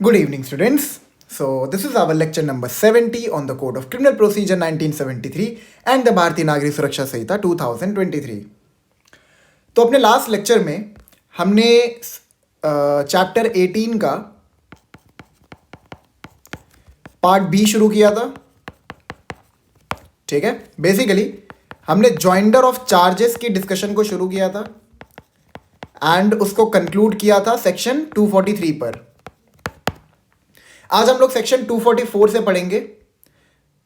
Good evening, students. So, this is our lecture number 70 on the Code of Criminal Procedure 1973 and the Bharatiya नागरिक सुरक्षा संहिता 2023. तो अपने last lecture में हमने chapter 18 का पार्ट बी शुरू किया था. ठीक है, बेसिकली हमने जॉइंडर ऑफ चार्जेस की डिस्कशन को शुरू किया था एंड उसको कंक्लूड किया था सेक्शन 243 पर. आज हम लोग सेक्शन 244 से पढ़ेंगे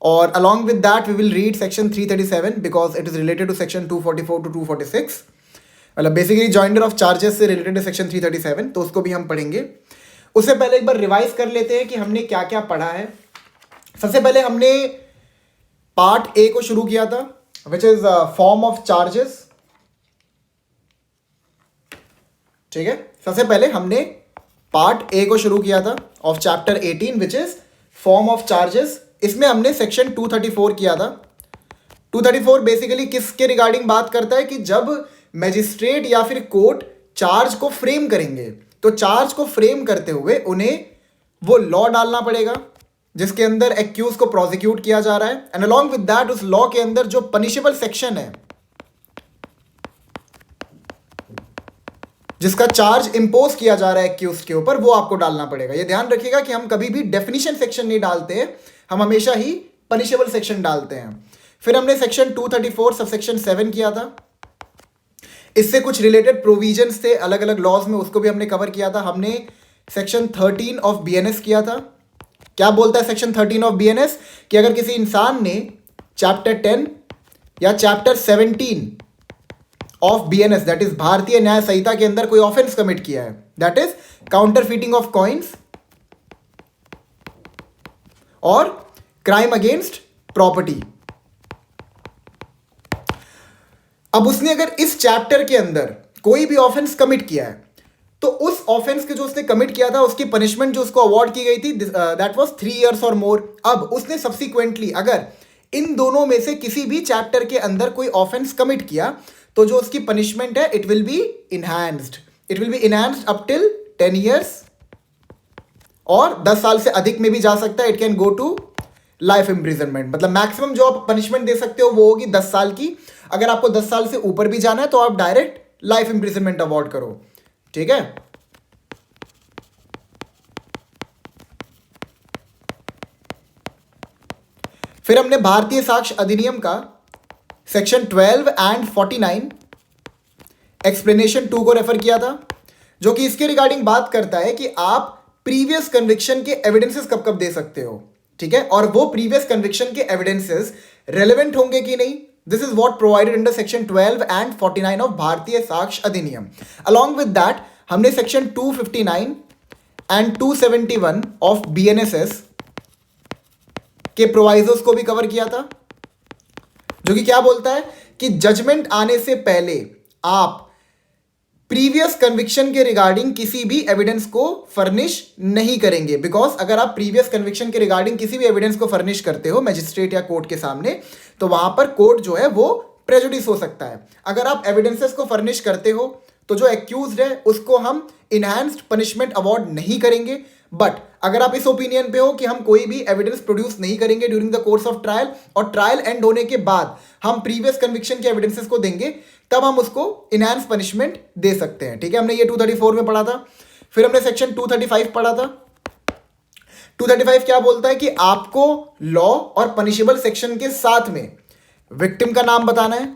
और along with that we will read section 337 because it is related to section 244 to 246. मतलब बेसिकली जॉइंडर ऑफ चार्जेस से रिलेटेड है सेक्शन 337, तो उसको भी हम पढ़ेंगे. उससे पहले एक बार रिवाइज कर लेते हैं कि हमने क्या क्या पढ़ा है. सबसे पहले हमने पार्ट ए को शुरू किया था which is form of charges. ठीक है, सबसे पहले हमने पार्ट ए को शुरू किया था of chapter 18 which is form of charges. इसमें हमने सेक्शन 234 किया था. 234 बेसिकली किसके रिगार्डिंग बात करता है कि जब मैजिस्ट्रेट या फिर कोर्ट चार्ज को फ्रेम करेंगे तो चार्ज को फ्रेम करते हुए उन्हें वो लॉ डालना पड़ेगा जिसके अंदर एक्यूज को प्रोसिक्यूट किया जा रहा है एंड अलॉन्ग विद दैट उस लॉ के अंदर जो पनिशेबल सेक्शन है जिसका चार्ज इंपोज किया जा रहा है एक्यूज के ऊपर वो आपको डालना पड़ेगा. ये ध्यान रखिएगा कि हम कभी भी डेफिनेशन सेक्शन नहीं डालते हैं, हम हमेशा ही पनिशेबल सेक्शन डालते हैं. फिर हमने सेक्शन 234 सबसेक्शन 7 किया था. इससे कुछ रिलेटेड प्रोविजंस थे अलग अलग लॉज में, उसको भी हमने कवर किया था. हमने सेक्शन 13 ऑफ बीएनएस किया था. क्या बोलता है सेक्शन 13 ऑफ बीएनएस कि अगर किसी इंसान ने चैप्टर 10 या chapter 17 of BNS that is भारतीय न्याय संहिता के अंदर कोई ऑफेंस कमिट किया है, दैट इज काउंटरफीटिंग ऑफ कॉइन्स और क्राइम अगेंस्ट प्रॉपर्टी. अब उसने अगर इस चैप्टर के अंदर कोई भी ऑफेंस कमिट किया है तो उस ऑफेंस के जो उसने कमिट किया था उसकी पनिशमेंट जो उसको अवॉर्ड की गई थी दैट वाज 3 years और मोर. अब उसने सब्सिक्वेंटली अगर इन दोनों में से किसी भी चैप्टर के अंदर कोई ऑफेंस कमिट किया तो जो उसकी पनिशमेंट है it will B enhanced. It will B enhanced up till 10 years और 10 साल से अधिक में भी जा सकता है. It can go to life imprisonment. मतलब मैक्सिमम जो आप पनिशमेंट दे सकते हो वो होगी 10 साल की. अगर आपको 10 साल से ऊपर भी जाना है तो आप डायरेक्ट लाइफ इम्प्रिजनमेंट अवॉर्ड करो. ठीक है, फिर हमने भारतीय साक्ष्य अधिनियम का सेक्शन 12 एंड 49 एक्सप्लेनेशन 2 को रेफर किया था जो कि इसके रिगार्डिंग बात करता है कि आप प्रीवियस कन्विक्शन के एविडेंसेस कब कब दे सकते हो. ठीक है, और वो प्रीवियस कन्विक्शन के एविडेंसेस रेलेवेंट होंगे कि नहीं. This is what provided under section 12 and 49 of भारतीय साक्ष्य अधिनियम. अलॉन्ग विद दैट हमने सेक्शन 259 एंड 271 ऑफ बीएनएसएस के प्रोवाइजोस को भी कवर किया था जो कि क्या बोलता है कि जजमेंट आने से पहले आप प्रीवियस कन्विक्शन के रिगार्डिंग किसी भी एविडेंस को फर्निश नहीं करेंगे. बिकॉज अगर आप प्रीवियस कन्विक्शन के रिगार्डिंग किसी भी एविडेंस को फर्निश करते हो मैजिस्ट्रेट या कोर्ट के सामने तो वहां पर कोर्ट जो है वो प्रेजुडिस हो सकता है. अगर आप एविडेंसेस को फर्निश करते हो तो जो एक्यूज्ड है उसको हम इनहैंस्ड पनिशमेंट अवॉर्ड नहीं करेंगे. बट अगर आप इस ओपिनियन पे हो कि हम कोई भी एविडेंस प्रोड्यूस नहीं करेंगे during the course of trial और ट्रायल एंड होने के बाद हम प्रीवियस कन्विक्शन के एविडेंसेस को देंगे तब हम उसको इनहैंस पनिशमेंट दे सकते हैं. ठीक है, हमने ये 234 में पढ़ा था. फिर हमने सेक्शन 235 पढ़ा था. 235 क्या बोलता है कि आपको लॉ और पनिशेबल सेक्शन के साथ में विक्टिम का नाम बताना है.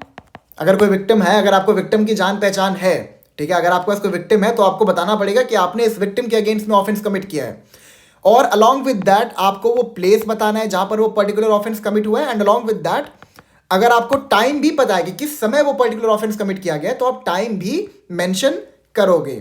अगर कोई विक्टिम है, अगर आपको विक्टिम की जान पहचान है, ठीक है, अगर आपके पास कोई विक्टिम है तो आपको बताना पड़ेगा कि आपने इस विक्टिम के अगेंस्ट में ऑफेंस कमिट किया है. और अलॉन्ग विद दैट आपको वो प्लेस बताना है जहां पर वो पर्टिकुलर ऑफेंस कमिट हुआ है. एंड अलॉन्ग विद दैट अगर आपको टाइम भी पता है कि किस समय वो पर्टिकुलर ऑफेंस कमिट किया गया है तो आप टाइम भी मेंशन करोगे.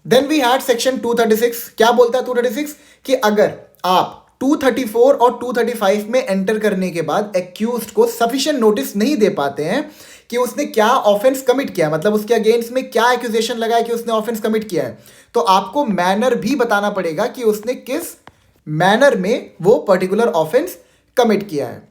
Then we had section 236. क्या बोलता है 236 कि अगर आप 234 और 235 में एंटर करने के बाद एक्यूज्ड को सफिशिएंट नोटिस नहीं दे पाते हैं कि उसने क्या ऑफेंस कमिट किया, मतलब उसके अगेंस्ट में क्या एक्यूजेशन लगा है कि उसने ऑफेंस कमिट किया है, तो आपको मैनर भी बताना पड़ेगा कि उसने किस मैनर में वो पर्टिकुलर ऑफेंस कमिट किया है.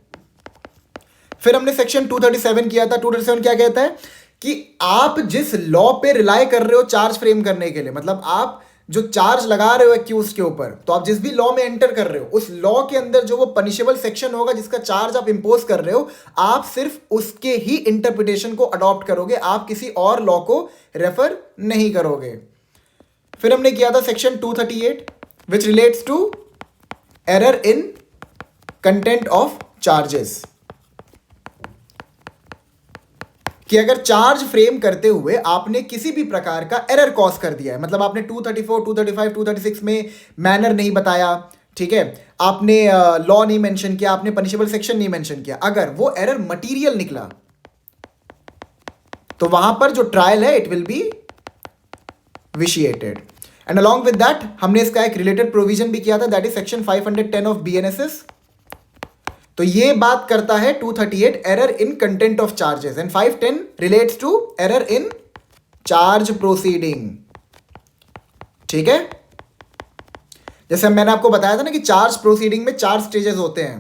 फिर हमने सेक्शन 237 किया था. 237 क्या कहता है कि आप जिस लॉ पे रिलाय कर रहे हो चार्ज फ्रेम करने के लिए, मतलब आप जो चार्ज लगा रहे हो एक्यूज के ऊपर, तो आप जिस भी लॉ में एंटर कर रहे हो उस लॉ के अंदर जो वो पनिशेबल सेक्शन होगा जिसका चार्ज आप इंपोज कर रहे हो, आप सिर्फ उसके ही इंटरप्रिटेशन को अडॉप्ट करोगे, आप किसी और लॉ को रेफर नहीं करोगे। फिर हमने किया था section 238 which relates to error in content of charges, कि अगर चार्ज फ्रेम करते हुए आपने किसी भी प्रकार का एरर कॉज कर दिया है, मतलब आपने 234, 235, 236 में मैनर नहीं बताया, ठीक है, आपने लॉ नहीं मेंशन किया, आपने पनिशेबल सेक्शन नहीं मेंशन किया, अगर वो एरर मटेरियल निकला तो वहां पर जो ट्रायल है it will be vitiated. And along with that हमने इसका एक रिलेटेड प्रोविजन भी किया था, that is section 510 of BNSS. तो ये बात करता है 238 error in content of charges and 510 relates to error in charge proceeding. ठीक है, जैसे मैंने आपको बताया था ना कि चार्ज प्रोसीडिंग में 4 स्टेजेस होते हैं।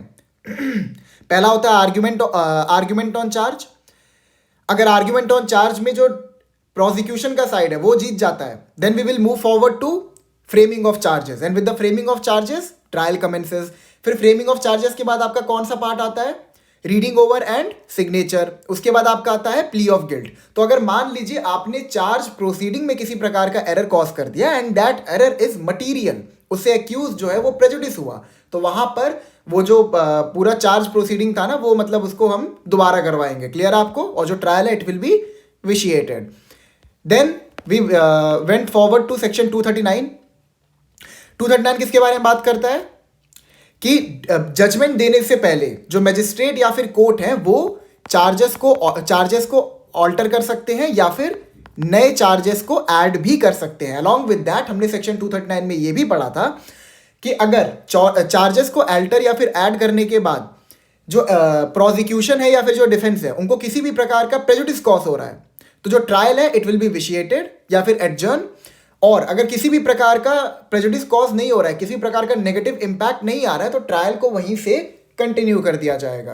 पहला होता है आर्ग्यूमेंट ऑन चार्ज। अगर आर्ग्यूमेंट ऑन चार्ज में जो प्रोसिक्यूशन का साइड है वो जीत जाता है, then we will move forward to framing of charges and with the framing of charges trial commences. फिर फ्रेमिंग ऑफ चार्जेस के बाद आपका कौन सा पार्ट आता है? Reading over and signature. उसके बाद आपका आता है प्ली ऑफ गिल्ट। तो अगर मान लीजिए आपने चार्ज प्रोसीडिंग में किसी प्रकार का एरर कॉज कर दिया and that error is material, उससे एक्यूज जो है वो प्रेजुडिस हुआ, तो वहां पर वो जो पूरा चार्ज प्रोसीडिंग था ना वो मतलब उसको हम दोबारा करवाएंगे। क्लियर आपको? और जो ट्रायल है it will be vitiated. Then we went forward to section 239। 239 किसके बारे में बात करता है कि जजमेंट देने से पहले जो मैजिस्ट्रेट या फिर कोर्ट है वो चार्जेस को ऑल्टर कर सकते हैं या फिर नए चार्जेस को ऐड भी कर सकते हैं। अलॉन्ग विद दैट हमने सेक्शन 239 में ये भी पढ़ा था कि अगर चार्जेस को अल्टर या फिर ऐड करने के बाद जो प्रोसिक्यूशन है या फिर जो डिफेंस है उनको किसी भी प्रकार का प्रेजुडिस कॉज हो रहा है तो जो ट्रायल है इट विल बी विशिएटेड या फिर एडजर्न। और अगर किसी भी प्रकार का प्रेजुडिस कॉज नहीं हो रहा है, किसी प्रकार का नेगेटिव इंपैक्ट नहीं आ रहा है, तो ट्रायल को वहीं से कंटिन्यू कर दिया जाएगा।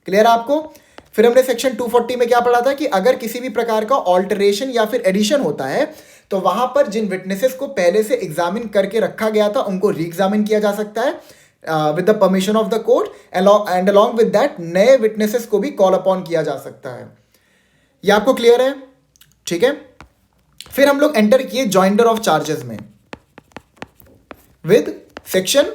क्लियर आपको? फिर हमने सेक्शन 240 में क्या पढ़ा था कि अगर किसी भी प्रकार का ऑल्टरेशन या फिर एडिशन होता है तो वहां पर जिन विटनेसेस को पहले से एग्जामिन करके रखा गया था उनको री एग्जामिन किया जा सकता है with the permission of the court and along with that नए विटनेसेस को भी कॉल अपॉन किया जा सकता है। ये आपको क्लियर है? ठीक है। फिर हम लोग एंटर किए जॉइंडर ऑफ चार्जेस में विद सेक्शन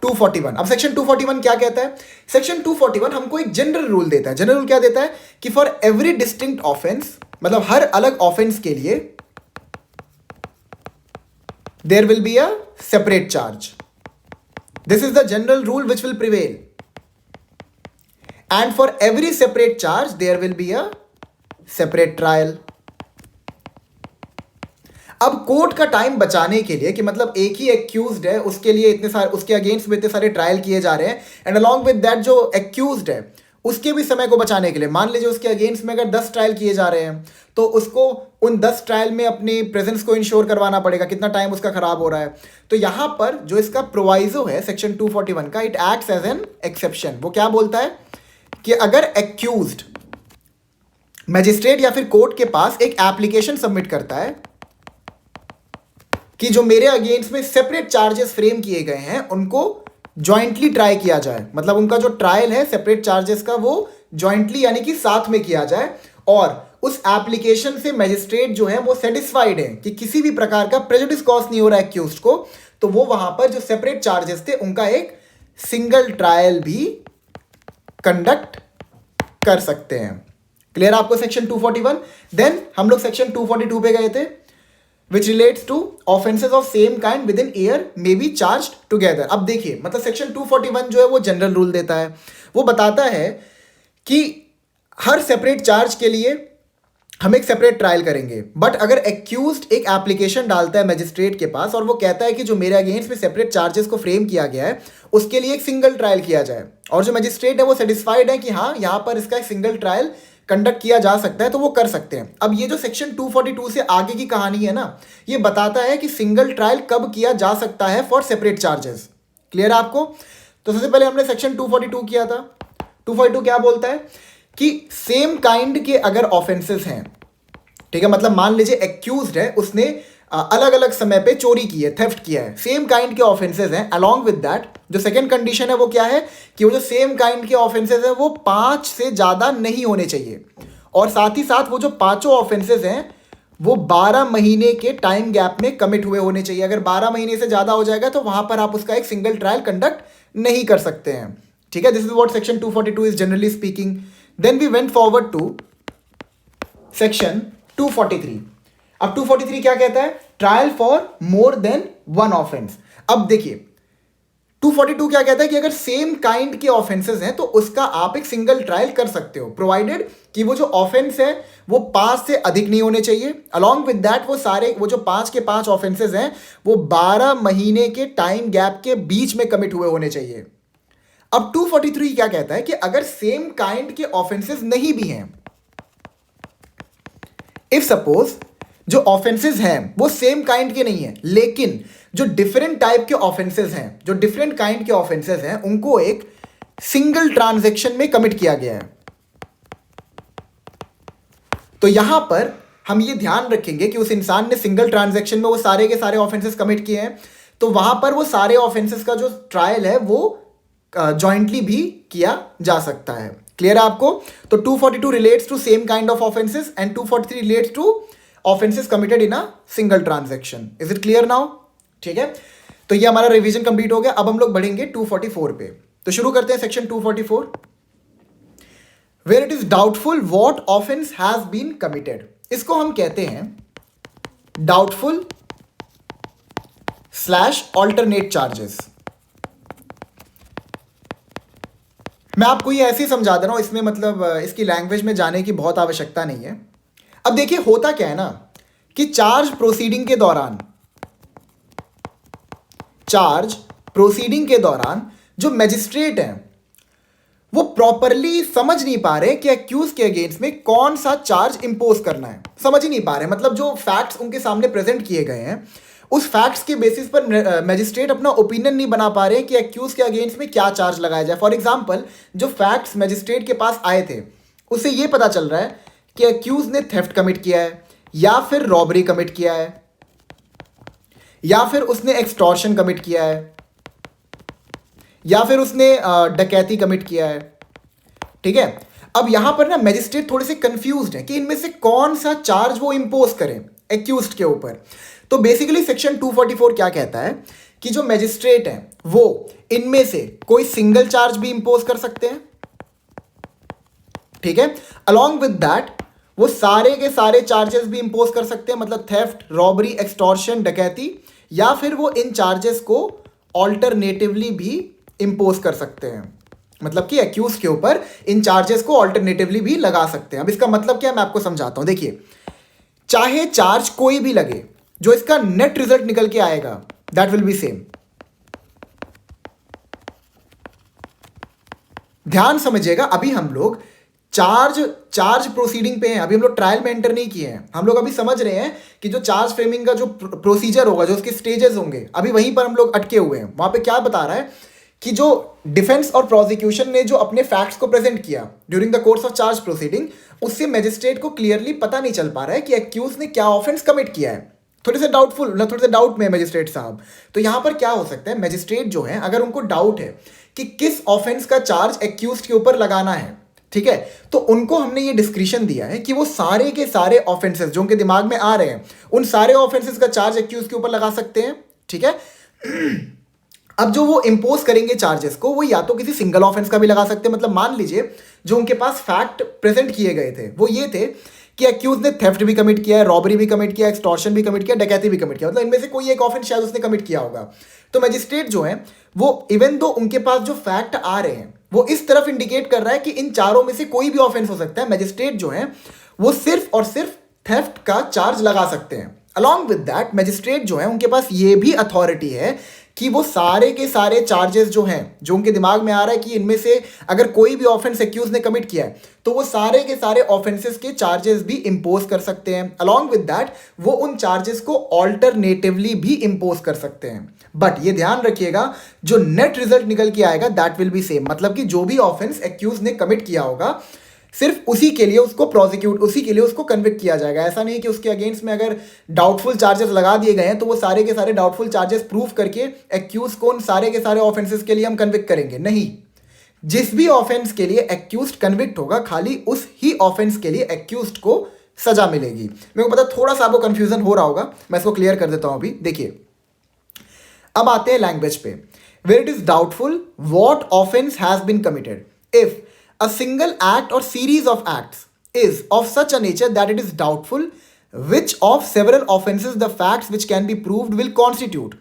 241। अब सेक्शन 241 क्या कहता है? सेक्शन 241 हमको एक जनरल रूल देता है। जनरल रूल क्या देता है कि फॉर एवरी डिस्टिंक्ट ऑफेंस, मतलब हर अलग ऑफेंस के लिए there will be a separate charge. This is the general rule which will prevail and for every separate charge there will be a separate trial. अब court का time बचाने के लिए कि मतलब एक ही एक्यूज्ड है उसके लिए इतने सारे, उसके अगेंस्ट में इतने सारे ट्रायल किए जा रहे हैं एंड अलॉन्ग विद दैट जो एक्यूज्ड है उसके भी समय को बचाने के लिए, मान लीजिए उसके अगेंस्ट में अगर 10 ट्रायल किए जा रहे हैं तो उसको उन 10 ट्रायल में अपनी प्रेजेंस को इंश्योर करवाना पड़ेगा, कितना टाइम उसका खराब हो रहा है। तो यहां पर जो इसका प्रोवाइजो है सेक्शन 241 का, it acts as an exception. वो क्या बोलता है कि अगर एक्यूज्ड मैजिस्ट्रेट या फिर कोर्ट के पास एक एप्लीकेशन सबमिट करता है कि जो मेरे अगेंस्ट में सेपरेट चार्जेस फ्रेम किए गए हैं उनको जॉइंटली ट्राई किया जाए, मतलब उनका जो ट्रायल है सेपरेट चार्जेस का वो जॉइंटली यानी कि साथ में किया जाए, और उस एप्लीकेशन से मैजिस्ट्रेट जो है वो सेटिस्फाइड है कि किसी भी प्रकार का प्रेजुडिस कॉज नहीं हो रहा है एक्यूज्ड को, तो वो वहां पर जो सेपरेट चार्जेस थे उनका एक सिंगल ट्रायल भी कंडक्ट कर सकते हैं। क्लियर आपको सेक्शन 241? देन हम लोग सेक्शन 242 पे गए थे which relates to offenses of same kind within year may be charged together। अब देखिए, मतलब सेक्शन 241 जो है वो जनरल रूल देता है, वो बताता है कि हर सेपरेट चार्ज के लिए हम एक सेपरेट ट्रायल करेंगे, बट अगर एक्यूज्ड एक एप्लीकेशन डालता है मैजिस्ट्रेट के पास और वो कहता है कि जो मेरे अगेंस्ट में सेपरेट चार्जेस को फ्रेम किया गया है उसके लिए एक सिंगल ट्रायल किया जाए, और जो मैजिस्ट्रेट है वो सेटिस्फाइड है कि हाँ यहाँ पर इसका एक सिंगल ट्रायल कंडक्ट किया जा सकता है, तो वो कर सकते हैं। अब ये जो सेक्शन 242 से आगे की कहानी है ना, ये बताता है कि सिंगल ट्रायल कब किया जा सकता है फॉर सेपरेट चार्जेस। क्लियर है आपको? तो सबसे पहले हमने सेक्शन 242 किया था। 242 क्या बोलता है कि सेम काइंड के अगर ऑफेंसेस हैं, ठीक है, मतलब मान लीजिए एक्यूज्ड है, उसने अलग अलग समय पे चोरी की है, थेफ्ट किया है, सेम काइंड के ऑफेंसेस हैं। अलॉन्ग विद दैट जो सेकंड कंडीशन है वो क्या है कि वो जो सेम काइंड के ऑफेंसेस है वो 5 से ज़्यादा नहीं होने चाहिए, और साथ ही साथ वो जो पांचों ऑफेंसेस हैं वो 12 महीने के टाइम गैप में कमिट हुए होने चाहिए। अगर 12 महीने से ज़्यादा हो जाएगा तो वहां पर आप उसका एक सिंगल ट्रायल कंडक्ट नहीं कर सकते हैं। ठीक है, this is what section 242 is generally speaking. Then we went forward to section 243। अब 243 क्या कहता है? Trial for more than one offence. अब देखिए 242 क्या कहता है कि अगर सेम काइंड के ऑफेंसेस हैं तो उसका आप एक सिंगल ट्रायल कर सकते हो, प्रोवाइडेड कि वो जो ऑफेंस है वो 5 से अधिक नहीं होने चाहिए। अलॉन्ग विद दैट वो जो 5 के 5 ऑफेंसेस हैं वो 12 महीने के टाइम गैप के बीच में कमिट हुए होने चाहिए। अब 243 क्या कहता है कि अगर सेम काइंड के ऑफेंसेस नहीं भी हैं, इफ सपोज जो ऑफेंसेस हैं वो सेम काइंड के नहीं है, लेकिन जो डिफरेंट टाइप के ऑफेंसेस हैं, जो डिफरेंट काइंड के ऑफेंसेस हैं, उनको एक सिंगल ट्रांजैक्शन में कमिट किया गया है, तो यहां पर हम ये ध्यान रखेंगे कि उस इंसान ने सिंगल ट्रांजैक्शन में वो सारे के सारे ऑफेंसेस कमिट किए हैं, तो वहां पर वो सारे ऑफेंसेस का जो ट्रायल है वो जॉइंटली भी किया जा सकता है। क्लियर है आपको? तो 242 relates to same kind of offences and 243 relates to offences committed in a single transaction. Is it clear now? ठीक है, तो ये हमारा रिवीजन कंप्लीट हो गया। अब हम लोग बढ़ेंगे 244 पे। तो शुरू करते हैं section 244, where it is doubtful what offence has been committed. इसको हम कहते हैं डाउटफुल स्लैश ऑल्टरनेट चार्जेस। मैं आपको ये ऐसे ही समझा दे रहा हूं, इसमें मतलब इसकी लैंग्वेज में जाने की बहुत आवश्यकता नहीं है। अब देखिए होता क्या है ना कि चार्ज प्रोसीडिंग के दौरान जो मैजिस्ट्रेट हैं वो प्रॉपरली समझ नहीं पा रहे कि एक्यूज के अगेंस्ट में कौन सा चार्ज इंपोज करना है, समझ ही नहीं पा रहे। मतलब जो फैक्ट्स उनके सामने प्रेजेंट किए गए हैं उस फैक्ट्स के बेसिस पर मैजिस्ट्रेट अपना ओपिनियन नहीं बना पा रहे कि एक्यूज के अगेंस्ट में क्या चार्ज लगाया जाए। फॉर एग्जांपल जो फैक्ट्स मैजिस्ट्रेट के पास आए थे उससे ये पता चल रहा है कि एक्यूज ने थेफ्ट कमिट किया है, या फिर रॉबरी कमिट किया है, या फिर उसने एक्सटॉर्शन कमिट किया है, या फिर उसने डकैती कमिट किया है। ठीक है, अब यहां पर ना मैजिस्ट्रेट थोड़े से कंफ्यूज्ड है कि इनमें से कौन सा चार्ज वो इंपोज करें एक्यूज्ड के ऊपर। तो बेसिकली सेक्शन 244 क्या कहता है कि जो मैजिस्ट्रेट हैं वो इनमें से कोई सिंगल चार्ज भी इंपोज कर सकते हैं। ठीक है, अलॉन्ग विद दैट वो सारे के सारे चार्जेस भी इंपोज कर सकते हैं, मतलब थेफ्ट, रॉबरी, एक्सटॉर्शन, डकैती, या फिर वो इन चार्जेस को ऑल्टरनेटिवली भी इंपोज कर सकते हैं, मतलब कि एक्यूज के ऊपर इन चार्जेस को ऑल्टरनेटिवली भी लगा सकते हैं। अब इसका मतलब क्या है मैं आपको समझाता हूं। देखिए, चाहे चार्ज कोई भी लगे, जो इसका नेट रिजल्ट निकल के आएगा दैट विल बी सेम। ध्यान समझिएगा, अभी हम लोग चार्ज प्रोसीडिंग पे हैं, अभी हम लोग ट्रायल में एंटर नहीं किए हैं। हम लोग अभी समझ रहे हैं कि जो चार्ज फ्रेमिंग का जो प्रोसीजर होगा, जो उसके स्टेजेस होंगे, अभी वहीं पर हम लोग अटके हुए हैं। वहां पे क्या बता रहा है कि जो डिफेंस और प्रोसिक्यूशन ने जो अपने फैक्ट्स को प्रेजेंट किया during the course of charge proceeding, उससे मैजिस्ट्रेट को क्लियरली पता नहीं चल पा रहा है कि एक्यूज ने क्या ऑफेंस कमिट किया है। थोड़े से डाउट में मैजिस्ट्रेट साहब। तो यहां पर क्या हो सकता है, मैजिस्ट्रेट जो है अगर उनको डाउट है कि किस ऑफेंस का चार्ज एक्यूज के ऊपर लगाना है, ठीक है, तो उनको हमने ये डिस्क्रिशन दिया है कि वो सारे के सारे ऑफेंसेस जो उनके दिमाग में आ रहे हैं उन सारे ऑफेंसेस का चार्ज एक्यूज के ऊपर लगा सकते हैं। ठीक है, अब जो वो इंपोज करेंगे चार्जेस को, वो या तो किसी सिंगल ऑफेंस का भी लगा सकते हैं। मतलब मान लीजिए जो उनके पास फैक्ट प्रेजेंट किए गए थे वो ये थे कि एक्यूज ने थेफ्ट भी कमिट किया है, रॉबरी भी कमिट किया, एक्सटॉर्शन भी कमिट किया, डकैती भी कमिट किया, मतलब इनमें से कोई एक ऑफेंस शायद उसने कमिट किया होगा। तो मैजिस्ट्रेट जो है वो इवन दो उनके पास जो फैक्ट आ रहे हैं वो इस तरफ इंडिकेट कर रहा है कि इन चारों में से कोई भी ऑफेंस हो सकता है, मैजिस्ट्रेट जो है वो सिर्फ और सिर्फ थेफ्ट का चार्ज लगा सकते हैं। अलॉन्ग विद दैट मैजिस्ट्रेट जो है उनके पास ये भी अथॉरिटी है कि वो सारे के सारे चार्जेस जो हैं, जो उनके दिमाग में आ रहा है कि इनमें से अगर कोई भी ऑफेंस एक्यूज ने कमिट किया है तो वो सारे के सारे ऑफेंसेस के चार्जेस भी इंपोज कर सकते हैं। अलॉन्ग विद दैट वो उन चार्जेस को ऑल्टरनेटिवली भी इंपोज कर सकते हैं। बट ये ध्यान रखिएगा जो नेट रिजल्ट निकल के आएगा दैट विल बी सेम, मतलब कि जो भी ऑफेंस एक्यूज ने कमिट किया होगा सिर्फ उसी के लिए उसको प्रोसिक्यूट, उसी के लिए उसको कन्विक्ट किया जाएगा। ऐसा नहीं कि उसके अगेंस्ट में अगर डाउटफुल चार्जेस लगा दिए गए हैं तो वो सारे के सारे डाउटफुल चार्जेस प्रूव करके एक्यूज को उन सारे के सारे ऑफेंसेस के लिए हम कन्विक्ट करेंगे, नहीं। जिस भी ऑफेंस के लिए एक्यूज्ड कन्विक्ट होगा खाली उस ही ऑफेंस के लिए एक्यूज्ड को सजा मिलेगी। मेरे को पता थोड़ा सा आपको कंफ्यूजन हो रहा होगा, मैं इसको क्लियर कर देता हूं अभी। देखिए अब आते हैं लैंग्वेज पे। Where it is doubtful what offence has been committed, if a single act or series of acts is of such a nature that it is doubtful which of several offenses the facts which can be proved will constitute.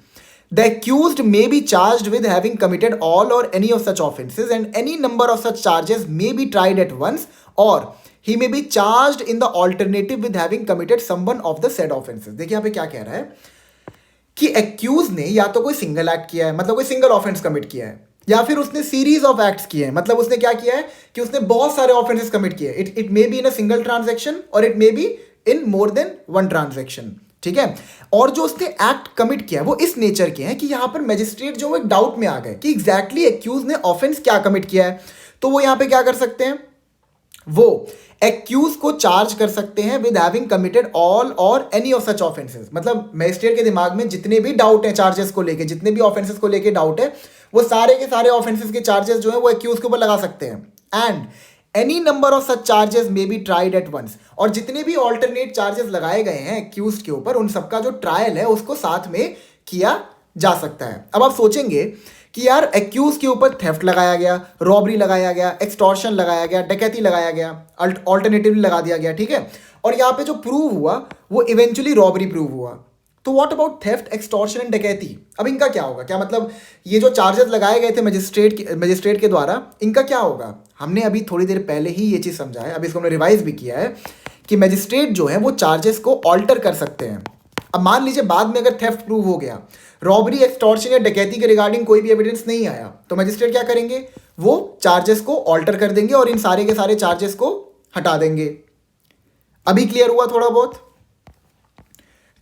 The accused may be charged with having committed all or any of such offenses, and any number of such charges may be tried at once, or he may be charged in the alternative with having committed some one of the said offenses. देखिए यहाँ पे क्या कह रहा है कि accuse ने या तो कोई सिंगल एक्ट किया है, मतलब कोई सिंगल ऑफेंस कमिट किया है, या फिर उसने सीरीज ऑफ एक्ट्स किए हैं, मतलब उसने क्या किया है कि उसने बहुत सारे ऑफेंसेस कमिट किए। It may be in a single transaction और it may be in more than one transaction, ठीक है। और जो उसने एक्ट कमिट किया वो इस नेचर के हैं कि यहां पर मैजिस्ट्रेट जो एक डाउट में आ गए कि एग्जैक्टली एक्यूज ने ऑफेंस क्या कमिट किया है, तो वो यहां पे क्या कर सकते हैं, वो एक्यूज को चार्ज कर सकते हैं विद हैविंग कमिटेड ऑल और एनी ऑफ सच ऑफेंसेस। मतलब मैजिस्ट्रेट के दिमाग में जितने भी डाउट है चार्जेस को लेके, जितने भी ऑफेंसेस को लेके डाउट है, वो सारे के सारे ऑफेंसेस के चार्जेस जो है वो एक्यूज के ऊपर लगा सकते हैं। And any number of such charges may be tried at once, और जितने भी ऑल्टरनेट चार्जेस लगाए गए हैं एक्यूज के ऊपर, उन सबका जो ट्रायल है उसको साथ में किया जा सकता है। अब आप सोचेंगे कि यार एक्यूज के ऊपर थेफ्ट लगाया गया, रॉबरी लगाया गया, एक्सटॉर्शन लगाया गया, डकैती लगाया गया, ऑल्टरनेटिवली लगा दिया गया, ठीक है, और यहाँ पे जो प्रूव हुआ वो इवेंचुअली रॉबरी प्रूव हुआ। तो what about theft, extortion and डकैती, अब इनका क्या होगा? क्या मतलब ये जो चार्जेस लगाए गए थे मजिस्ट्रेट के द्वारा, इनका क्या होगा? हमने अभी थोड़ी देर पहले ही ये चीज़ समझा है, अभी इसको हमने रिवाइज भी किया है कि मजिस्ट्रेट जो है वो चार्जेस को ऑल्टर कर सकते हैं। अब मान लीजिए बाद में अगर थेफ्ट प्रूव हो गया, रॉबरी, एक्सटॉर्शन या डकैती के रिगार्डिंग कोई भी एविडेंस नहीं आया, तो मजिस्ट्रेट क्या करेंगे, वो चार्जेस को ऑल्टर कर देंगे और इन सारे के सारे चार्जेस को हटा देंगे। अभी क्लियर हुआ थोड़ा बहुत?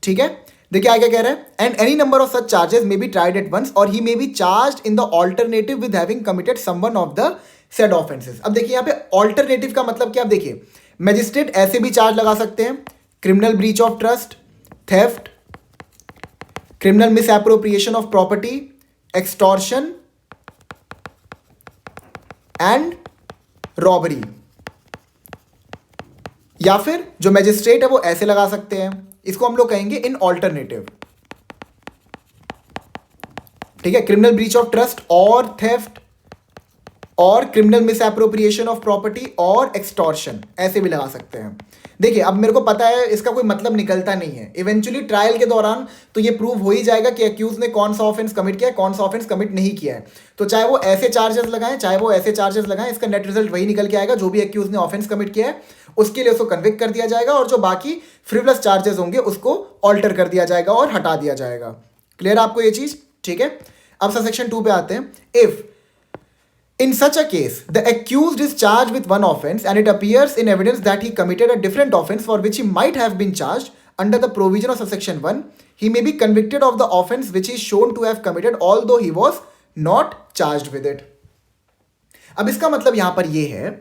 ठीक है, देखिए आगे क्या कह रहा है, and any number of such charges may be tried at once और he may be charged in the alternative with having committed someone of the said offences. अब देखिए यहाँ पे ऑल्टरनेटिव का मतलब क्या? अब देखिए मैजिस्ट्रेट ऐसे भी चार्ज लगा सकते हैं, criminal breach of trust, theft, criminal misappropriation of property, extortion and robbery, या फिर जो मैजिस्ट्रेट है वो ऐसे लगा सकते हैं, इसको हम लोग कहेंगे इन ऑल्टरनेटिव, ठीक है, क्रिमिनल ब्रीच ऑफ ट्रस्ट और थेफ्ट और क्रिमिनल मिसएप्रोप्रिएशन ऑफ प्रॉपर्टी और एक्सटॉर्शन, ऐसे भी लगा सकते हैं। देखिए अब मेरे को पता है इसका कोई मतलब निकलता नहीं है, इवेंचुअली ट्रायल के दौरान तो ये प्रूव हो ही जाएगा कि एक्यूज ने कौन सा ऑफेंस कमिट किया है, कौन सा ऑफेंस कमिट नहीं किया है। तो चाहे वो ऐसे चार्जेस लगाएं, चाहे वो ऐसे चार्जेस लगाएं, इसका नेट रिजल्ट वही निकल के आएगा, जो भी एक्यूज ने ऑफेंस कमिट किया है उसके लिए उसको कन्विक्ट कर दिया जाएगा, और जो बाकी फ्रिवलस चार्जेस होंगे उसको ऑल्टर कर दिया जाएगा और हटा दिया जाएगा। क्लियर आपको ये चीज? ठीक है, अब सेक्शन 2 पे आते हैं। If in such a case, the accused is charged with one offense and it appears in evidence that he committed a different offense for which he might have been charged under the provision of subsection 1, he may be convicted of the offense which he is shown to have committed although he was not charged with it. अब इसका मतलब यहां पर यह है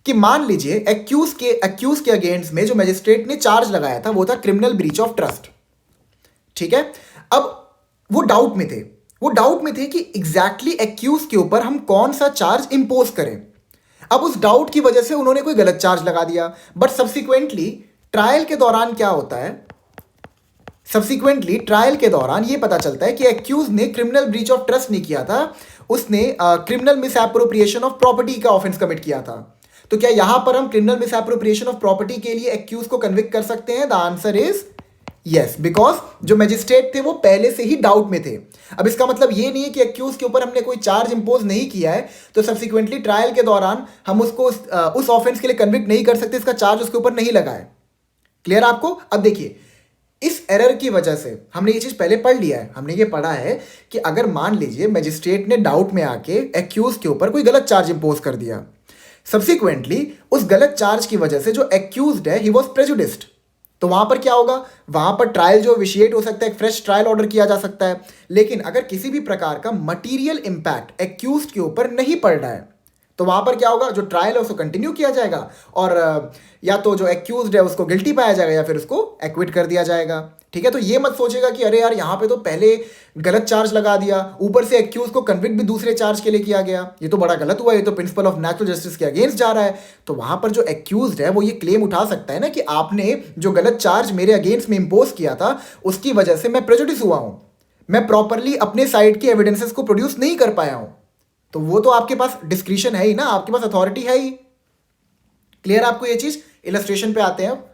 कि मान लीजिए एक्यूज के अगेंस्ट में जो मैजिस्ट्रेट ने चार्ज लगाया था वो था क्रिमिनल ब्रीच ऑफ ट्रस्ट, ठीक है। अब वो डाउट में थे कि एग्जैक्टली एक्यूज के ऊपर हम कौन सा चार्ज इंपोज करें। अब उस डाउट की वजह से उन्होंने कोई गलत चार्ज लगा दिया, बट सब्सिक्वेंटली ट्रायल के दौरान क्या होता है, ट्रायल के दौरान ये पता चलता है कि एक्यूज ने क्रिमिनल ब्रीच ऑफ ट्रस्ट नहीं किया था, उसने क्रिमिनल मिसएप्रोप्रिएशन ऑफ प्रॉपर्टी का ऑफेंस कमिट किया था। तो क्या यहां पर हम क्रिमिनल मिसएप्रोप्रिएशन ऑफ प्रॉपर्टी के लिए एक्यूज को कन्विक्ट कर सकते हैं? The answer is yes, because जो मैजिस्ट्रेट थे वो पहले से ही डाउट में थे। अब इसका मतलब ये नहीं है कि एक्यूज के ऊपर हमने कोई चार्ज इंपोज नहीं किया है तो सब्सिक्वेंटली ट्रायल के दौरान हम उसको उस ऑफेंस के लिए कन्विक्ट नहीं कर सकते, इसका चार्ज उसके ऊपर नहीं लगा है। क्लियर आपको? अब देखिए इस एरर की वजह से हमने ये चीज पहले पढ़ लिया है, हमने ये पढ़ा है कि अगर मान लीजिए मैजिस्ट्रेट ने डाउट में आके एक्यूज के ऊपर कोई गलत चार्ज इंपोज कर दिया, सब्सिक्वेंटली उस गलत चार्ज की वजह से जो एक्यूज्ड है ही वाज प्रेजुडिस्ड, तो वहां पर क्या होगा, वहां पर ट्रायल जो विशिएट हो सकता है, एक फ्रेश ट्रायल ऑर्डर किया जा सकता है। लेकिन अगर किसी भी प्रकार का मटेरियल इंपैक्ट एक्यूज्ड के ऊपर नहीं पड़ रहा है तो वहां पर क्या होगा, जो ट्रायल है उसको कंटिन्यू किया जाएगा और या तो जो एक्यूज्ड है उसको गिल्टी पाया जाएगा या फिर उसको एक्विट कर दिया जाएगा। ठीक है, तो ये मत सोचेगा कि अरे यार यहाँ पे तो पहले गलत चार्ज लगा दिया, ऊपर से एक्यूज को कन्विक्ट भी दूसरे चार्ज के लिए किया गया, ये तो बड़ा गलत हुआ, ये तो प्रिंसिपल ऑफ नेचुरल जस्टिस के अगेंस्ट जा रहा है। तो वहां पर जो एक्यूज्ड है वो ये क्लेम उठा सकता है ना कि आपने जो गलत चार्ज मेरे अगेंस्ट में इंपोज किया था उसकी वजह से मैं प्रेजुडिस हुआ हूं, मैं प्रॉपरली अपने साइड के एविडेंसेस को प्रोड्यूस नहीं कर पाया हूं। तो वो तो आपके पास डिस्क्रिशन है ही ना, आपके पास अथॉरिटी है ही। क्लियर आपको ये चीज? इलस्ट्रेशन पे आते हैं अब।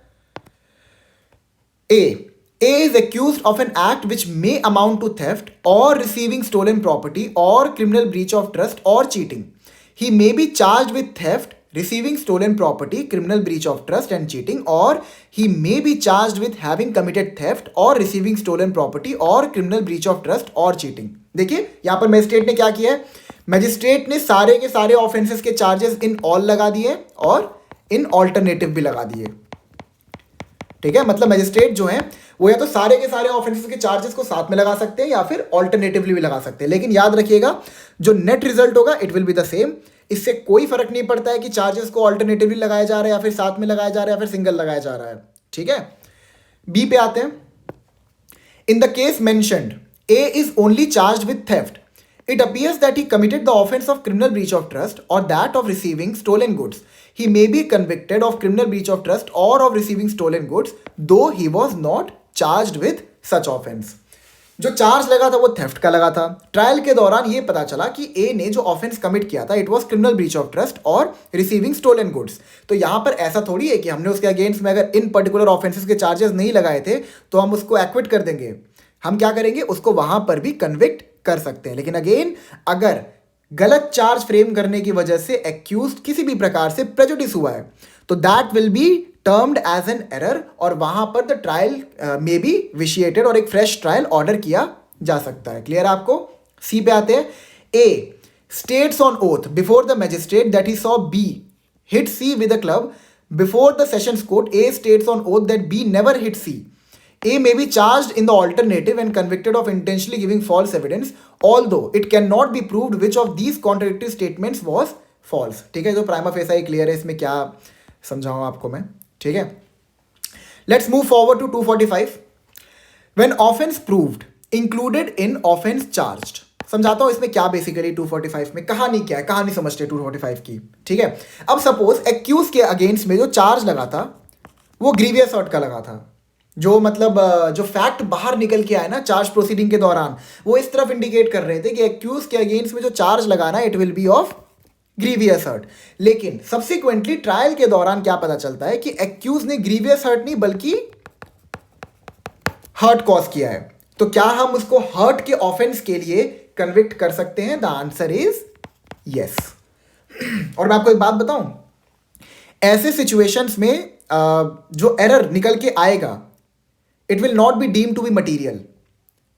A is accused of an act which may amount to theft or receiving stolen property or criminal breach of trust or cheating. He may be charged with theft, receiving stolen property, criminal breach of trust and cheating, or he may be charged with having committed theft or receiving stolen property or criminal breach of trust or cheating. देखिए यहां पर magistrate ने क्या किया है, magistrate ने सारे के सारे ऑफेंसेस के चार्जेस इन ऑल लगा दिए और इन ऑल्टरनेटिव भी लगा दिए। ठीक है, मतलब मैजिस्ट्रेट जो है वो या तो सारे के सारे ऑफेंसेस के चार्जेस को साथ में लगा सकते हैं या फिर ऑल्टरनेटिवली भी लगा सकते हैं, लेकिन याद रखिएगा जो नेट रिजल्ट होगा it will be the same. इससे कोई फर्क नहीं पड़ता है कि चार्जेस को ऑल्टरनेटिवली लगाया जा रहा है या फिर साथ में लगाया जा रहा है या फिर सिंगल लगाया जा रहा है। ठीक है, बी पे आते हैं। In the case mentioned A is only charged with theft, it appears that he committed the offense of criminal breach of trust or that of receiving stolen goods. He may be convicted of criminal breach of trust or of receiving stolen goods, though he was not charged with such offense. जो charge लगा था वो theft का लगा था। Trial के दौरान ये पता चला कि ए ने जो ऑफेंस कमिट किया था it was criminal breach of trust और रिसीविंग स्टोलन गुड्स। तो यहाँ पर ऐसा थोड़ी है कि हमने उसके अगेंस्ट में अगर इन पर्टिकुलर ऑफेंसेस के चार्जेस नहीं लगाए थे तो हम उसको एक्विट कर देंगे। हम क्या करेंगे, उसको वहां पर भी कन्विक्ट कर सकते हैं। लेकिन अगेन अगर गलत चार्ज फ्रेम करने की वजह से एक्यूज्ड किसी भी प्रकार से प्रेजुडिस हुआ है तो that will be termed as an error और वहां पर the trial may be vitiated और एक फ्रेश ट्रायल ऑर्डर किया जा सकता है। क्लियर आपको? सी पे आते हैं। A states on oath before the magistrate that he saw B hit C with a club before the sessions court. A states on oath that B never hit C. A may be charged in the alternative and convicted of intentionally giving false evidence, although it cannot be proved which of these contradictory statements was false. ठीक है, तो prima फेसा ही clear है, इसमें क्या समझाऊं आपको मैं। ठीक है, let's move forward to 245। When offense proved included in offense charged, समझाता हूं इसमें क्या बेसिकली 245 में कहानी क्या है, कहानी समझते हैं 245 की। ठीक है, अब सपोज एक्यूज के अगेंस्ट में जो चार्ज लगा था वो ग्रीवियस हर्ट का लगा था, जो मतलब जो फैक्ट बाहर निकल के आए ना चार्ज प्रोसीडिंग के दौरान वो इस तरफ इंडिकेट कर रहे थे कि एक्यूज के अगेंस्ट में जो चार्ज लगाना it will be of grievous hurt. लेकिन सब्सिक्वेंटली ट्रायल के दौरान क्या पता चलता है कि एक्यूज ने ग्रीवियस हर्ट नहीं बल्कि हर्ट कॉज किया है। तो क्या हम उसको हर्ट के ऑफेंस के लिए कन्विक्ट कर सकते हैं? The answer is yes. और मैं आपको एक बात बताऊं, ऐसे सिचुएशंस में जो एरर निकल के आएगा it will not be deem to be material.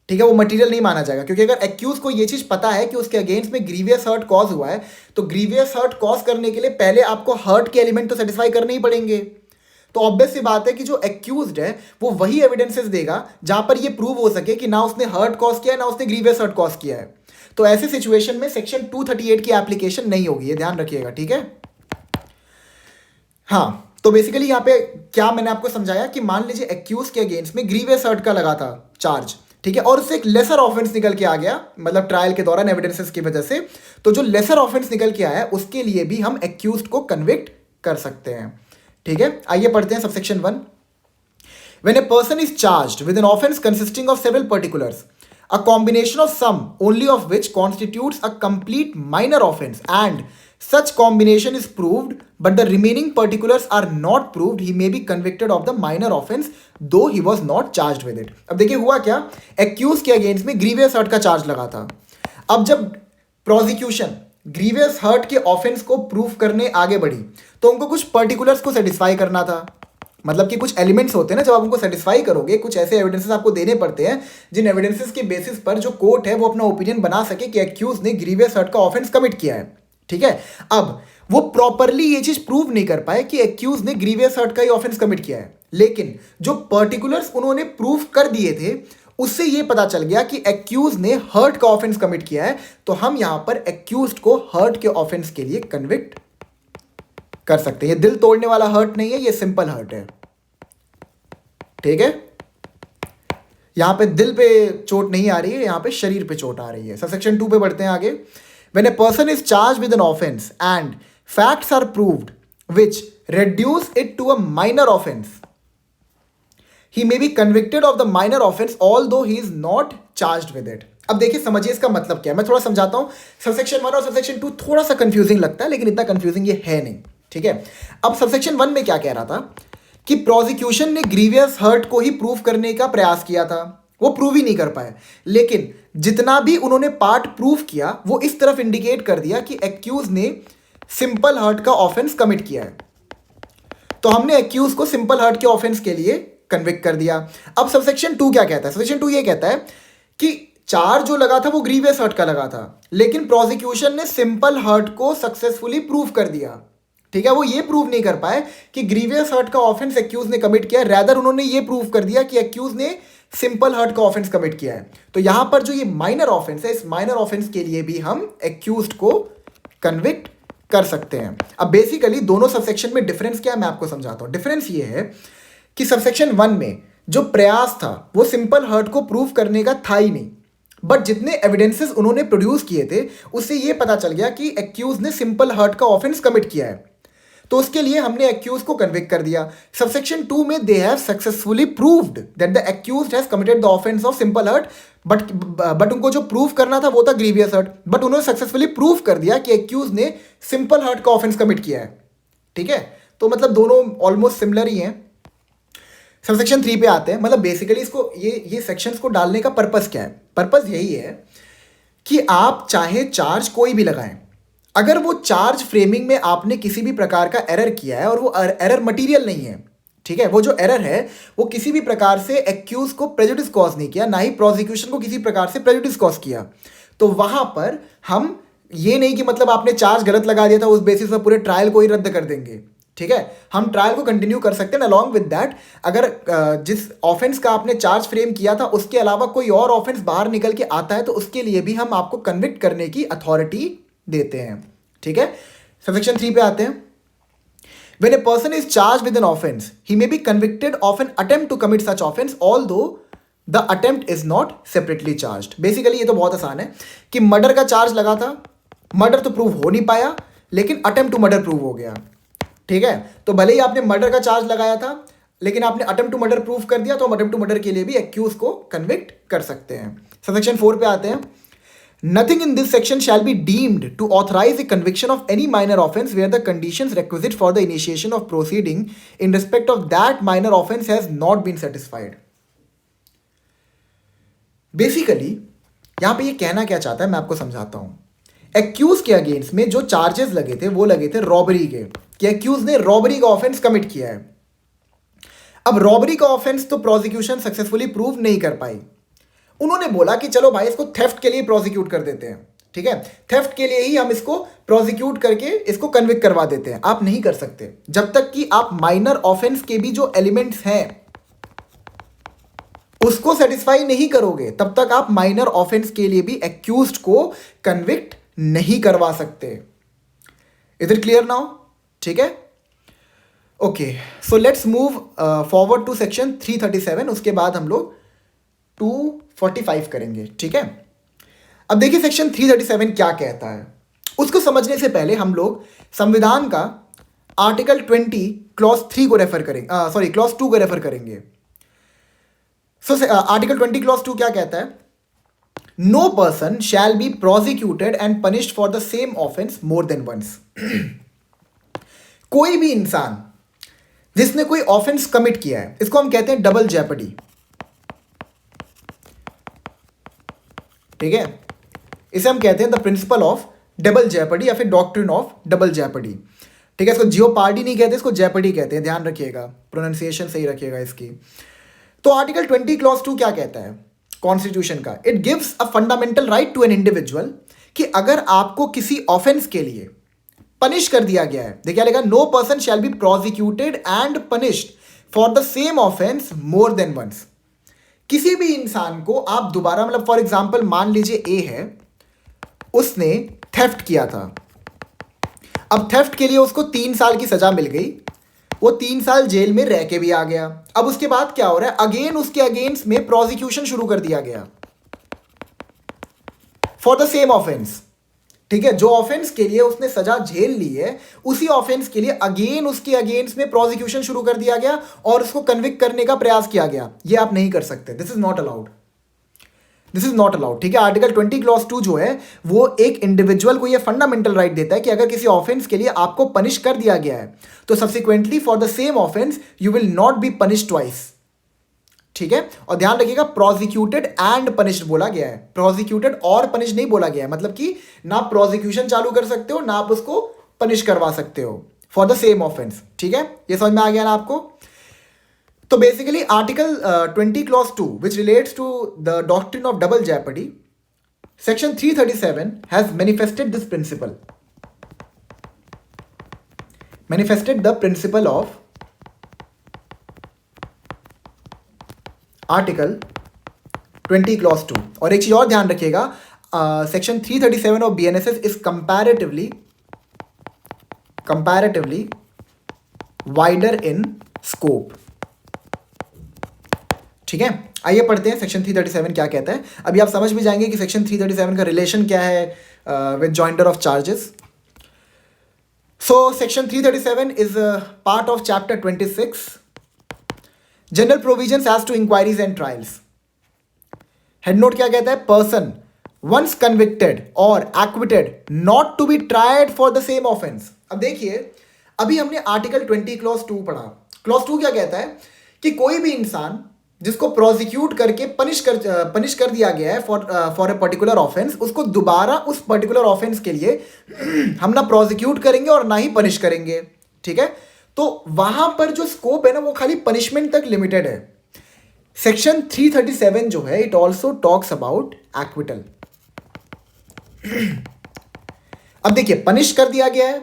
ठीक है, वो मटीरियल नहीं माना जाएगा, क्योंकि अगर एक्यूज को ये चीज पता है कि उसके अगेंस्ट में ग्रीवियस हर्ट कॉज हुआ है तो ग्रीवियस हर्ट कॉज करने के लिए पहले आपको हर्ट के एलिमेंट तो सेटिस्फाई करने ही पड़ेंगे। तो ऑब्वियस सी बात है कि जो एक्यूज्ड है वो वही एविडेंसेस देगा जहां पर ये प्रूव हो सके कि ना उसने हर्ट कॉज किया है ना उसने ग्रीवियस हर्ट कॉज किया है। तो ऐसे सिचुएशन में सेक्शन 238 की एप्लीकेशन नहीं होगी, ये ध्यान रखिएगा। ठीक है, हाँ, तो बेसिकली यहाँ पे क्या मैंने आपको समझाया कि मान लीजिए एक्यूज के अगेंस्ट में ग्रीवियस हर्ट का लगा था चार्ज, ठीक है, और उससे एक लेसर ऑफेंस निकल के आ गया, मतलब ट्रायल के दौरान एविडेंसेस की वजह से। तो जो लेसर ऑफेंस निकल के आया है उसके लिए भी हम एक्यूज को कन्विक्ट कर सकते हैं। ठीक है, आइए पढ़ते हैं subsection 1। When a person is charged with an offense consisting of several particulars, a combination of some only of which constitutes a complete minor offense, and such combination is proved but the remaining particulars are not proved, he may be convicted of the minor offense though he was not charged with it. अब देखिए हुआ क्या, accused के against में grievous hurt का charge लगा था। अब जब प्रोसिक्यूशन ग्रीवियस हर्ट के ऑफेंस को प्रूफ करने आगे बढ़ी तो उनको कुछ पर्टिकुलर्स को सेटिस्फाई करना था। मतलब कि कुछ एलिमेंट्स होते हैं ना, जब आप उनको सेटिस्फाई करोगे कुछ ऐसे एविडेंसेस आपको देने पड़ते हैं जिन एविडेंसेस के बेसिस पर जो कोर्ट है वो अपना ओपिनियन बना सके कि एक्यूज ने ग्रीवियस हर्ट का ऑफेंस कमिट किया है। ठीक है, अब वो प्रॉपरली ये चीज प्रूव नहीं कर पाए कि एक्यूज ने ग्रीवियस हर्ट का ही ऑफेंस कमिट किया है, लेकिन जो पर्टिकुलर्स उन्होंने प्रूफ कर दिए थे उससे ये पता चल गया कि एक्यूज ने हर्ट का ऑफेंस कमिट किया है, तो हम यहां पर एक्यूज को हर्ट के ऑफेंस के लिए कन्विक्ट कर सकते हैं। ये दिल तोड़ने वाला हर्ट नहीं है, ये सिंपल हर्ट है, ठीक है। यहां पे दिल पे चोट नहीं आ रही है, यहां पे शरीर पे चोट आ रही है। सबसेक्शन 2 पे बढ़ते हैं आगे। When a person is charge with an offence and facts are proved which reduce it to a minor offense, he may be convicted of the minor offense although he is not charged with it। अब देखिए, समझिए इसका मतलब क्या है, मैं थोड़ा समझाता हूं। सबसेक्शन 1 और सबसेक्शन 2 थोड़ा सा कंफ्यूजिंग लगता है, लेकिन इतना कंफ्यूजिंग ये है नहीं, ठीक है। अब सबसेक्शन 1 में क्या कह रहा था कि प्रोसिक्यूशन ने ग्रीवियस हर्ट को ही प्रूव करने का प्रयास किया था, वो प्रूव ही नहीं कर पाए, लेकिन जितना भी उन्होंने पार्ट प्रूव किया वो इस तरफ इंडिकेट कर दिया कि एक्यूज ने सिंपल हर्ट का ऑफेंस कमिट किया है, तो हमने एक्यूज को सिंपल हर्ट के ऑफेंस के लिए कन्विक्ट कर दिया। अब सबसेक्शन 2 क्या कहता है? सबसेक्शन 2 ये कहता है कि चार्ज जो लगा था वो ग्रीवियस हर्ट का लगा था, लेकिन प्रोसिक्यूशन ने सिंपल हर्ट को सक्सेसफुली प्रूव कर दिया, ठीक है। वो ये प्रूव नहीं कर पाए कि ग्रीवियस हर्ट का ऑफेंस एक्यूज ने कमिट किया, रैदर उन्होंने ये प्रूव कर दिया कि एक्यूज ने सिंपल हर्ट का ऑफेंस कमिट किया है। तो यहां पर जो ये माइनर ऑफेंस है, इस माइनर ऑफेंस के लिए भी हम एक्यूज को कन्विक्ट कर सकते हैं। अब बेसिकली दोनों सबसेक्शन में डिफरेंस क्या है मैं आपको समझाता हूं। डिफरेंस ये है कि सबसेक्शन 1 में जो प्रयास था वो सिंपल हर्ट को प्रूव करने का था ही नहीं, बट जितने एविडेंसेस उन्होंने प्रोड्यूस किए थे उससे ये पता चल गया कि एक्यूज ने सिंपल हर्ट का ऑफेंस कमिट किया है, तो उसके लिए हमने एक्यूज को कन्विक्ट कर दिया। सबसेक्शन 2 में they have successfully proved that the accused has committed the offence of simple hurt, but उनको जो प्रूव करना था वो था ग्रीवियस हर्ट, बट उन्होंने सक्सेसफुली प्रूव कर दिया कि एक्यूज ने सिंपल हर्ट का ऑफेंस कमिट किया है, ठीक है। तो मतलब दोनों ऑलमोस्ट सिमिलर ही हैं। सबसेक्शन 3 पे आते हैं। मतलब बेसिकली इसको ये सेक्शंस को डालने का पर्पस क्या है? पर्पस यही है कि आप चाहे चार्ज कोई भी लगाएं, अगर वो चार्ज फ्रेमिंग में आपने किसी भी प्रकार का एरर किया है और वो एरर मटेरियल नहीं है, ठीक है, वो जो एरर है वो किसी भी प्रकार से एक्यूज को प्रेजुडिस कॉज नहीं किया, ना ही प्रोसिक्यूशन को किसी प्रकार से प्रेजुडिस कॉज किया, तो वहां पर हम ये नहीं कि मतलब आपने चार्ज गलत लगा दिया था उस बेसिस पर पूरे ट्रायल को ही रद्द कर देंगे, ठीक है। हम ट्रायल को कंटिन्यू कर सकते हैं। अलॉन्ग विद दैट, अगर जिस ऑफेंस का आपने चार्ज फ्रेम किया था उसके अलावा कोई और ऑफेंस बाहर निकल के आता है तो उसके लिए भी हम आपको कन्विक्ट करने की अथॉरिटी देते हैं, ठीक है। सबसेक्शन 3 पे आते हैं। When a person is charged with an offense, he may be convicted of an attempt to commit such offense, although the attempt is not separately charged. Basically ये तो बहुत आसान है कि मर्डर का चार्ज लगा था, मर्डर तो प्रूव हो नहीं पाया, लेकिन अटेम्प्ट टू मर्डर प्रूव हो गया, ठीक है। तो भले ही आपने मर्डर का चार्ज लगाया था, लेकिन आपने अटेम्प्ट टू मर्डर प्रूव कर दिया, तो हम अटेम्प्ट टू मर्डर के लिए भी एक्यूज को कन्विक्ट कर सकते हैं। सबसेक्शन 4 पे आते हैं। Nothing in this section shall be deemed to authorize the conviction of any minor offense where the conditions requisite for the initiation of proceeding in respect of that minor offense has not been satisfied. Basically, यहां पे ये कहना क्या चाहता है मैं आपको समझाता हूं। एक्यूज के अगेंस्ट में जो चार्जेस लगे थे वो लगे थे रॉबरी के, कि एक्यूज ने रॉबरी का ऑफेंस कमिट किया है। अब रॉबरी का ऑफेंस तो प्रोसिक्यूशन सक्सेसफुली प्रूव नहीं कर पाई, उन्होंने बोला कि चलो भाई इसको थेफ्ट के लिए प्रोसिक्यूट कर देते हैं, ठीक है, थेफ्ट के लिए ही हम इसको प्रोसिक्यूट करके इसको कन्विक्ट करवा देते हैं। आप नहीं कर सकते जब तक कि आप माइनर ऑफेंस के भी जो एलिमेंट्स हैं उसको सेटिस्फाई नहीं करोगे, तब तक आप माइनर ऑफेंस के लिए भी एक्यूज्ड को कन्विक्ट नहीं करवा सकते। Is it clear now? ठीक है, okay. So let's move forward to section 337, उसके बाद हम लोग 245 करेंगे, ठीक है। अब देखिए सेक्शन 337 क्या कहता है, उसको समझने से पहले हम लोग संविधान का आर्टिकल 20 क्लॉज 3 को रेफर करेंगे, सॉरी क्लॉज 2 को रेफर करेंगे। सो आर्टिकल 20 क्लॉज 2 क्या कहता है? No person shall be prosecuted and punished for the same offence more than once. कोई भी इंसान जिसने कोई ऑफेंस कमिट किया है, इसको हम कहते हैं डबल जेपडी, ठीक है। इसे हम कहते हैं द प्रिंसिपल ऑफ डबल जेपडी या फिर डॉक्ट्रिन ऑफ डबल जेपडी, ठीक है। इसको जियोपार्डी नहीं कहते, इसको जेपडी कहते हैं, ध्यान रखिएगा, प्रोनाउंसिएशन सही रखिएगा इसकी। तो आर्टिकल 20 क्लॉज 2 क्या कहता है कॉन्स्टिट्यूशन का? It gives a fundamental right to an individual कि अगर आपको किसी ऑफेंस के लिए पनिश कर दिया गया है, देखिए लिखा, no person shall be prosecuted and punished for the same offence more than once, किसी भी इंसान को आप दोबारा, मतलब फॉर एग्जाम्पल मान लीजिए ए है, उसने थेफ्ट किया था, अब थेफ्ट के लिए उसको 3 साल की सजा मिल गई, वो 3 साल जेल में रह के भी आ गया। अब उसके बाद क्या हो रहा है, अगेन उसके अगेंस्ट में प्रोसिक्यूशन शुरू कर दिया गया फॉर द सेम ऑफेंस। ठीक है, जो ऑफेंस के लिए उसने सजा झेल ली है, उसी ऑफेंस के लिए अगेन उसके अगेंस्ट में प्रोसिक्यूशन शुरू कर दिया गया और उसको कन्विक्ट करने का प्रयास किया गया। ये आप नहीं कर सकते, this is not allowed, this is not allowed. ठीक है, आर्टिकल 20 क्लॉज 2 जो है वो एक इंडिविजुअल को ये फंडामेंटल राइट देता है कि अगर किसी ऑफेंस के लिए आपको पनिश कर दिया गया है तो subsequently for the same offence you will not be punish twice. ठीक है, और ध्यान रखिएगा प्रोसिक्यूटेड एंड पनिश्ड बोला गया है, प्रोसिक्यूटेड और पनिश नहीं बोला गया है, मतलब कि ना प्रोसिक्यूशन चालू कर सकते हो ना आप उसको पनिश करवा सकते हो फॉर द सेम ऑफेंस। ठीक है, ये समझ में आ गया ना आपको। तो basically article 20 clause 2 which relates to the doctrine of double jeopardy, section 337 has manifested this principle, manifested the principle of article 20 clause 2। और एक चीज और ध्यान रखिएगा, section 337 of BNSS is comparatively wider in scope. ठीक है, आइए पढ़ते हैं सेक्शन 337 क्या कहता है। अभी आप समझ भी जाएंगे कि सेक्शन 337 का रिलेशन क्या है with joinder of charges. So section 337 is part of chapter 26 general provisions as to inquiries and trials. Head note क्या कहता है, पर्सन वंस कन्विक्टेड और acquitted not to be tried for the same offence. अब देखिए, अभी हमने article 20 clause 2 पढ़ा। Clause 2 क्या कहता है कि कोई भी इंसान जिसको प्रोसिक्यूट करके पनिश कर दिया गया है फॉर ए पर्टिकुलर ऑफेंस, उसको दोबारा उस पर्टिकुलर ऑफेंस के लिए हम ना प्रोसिक्यूट करेंगे और ना ही पनिश करेंगे। ठीक है, तो वहां पर जो स्कोप है ना वो खाली पनिशमेंट तक लिमिटेड है। सेक्शन 337 जो है it also talks about acquittal. अब देखिए, पनिश कर दिया गया है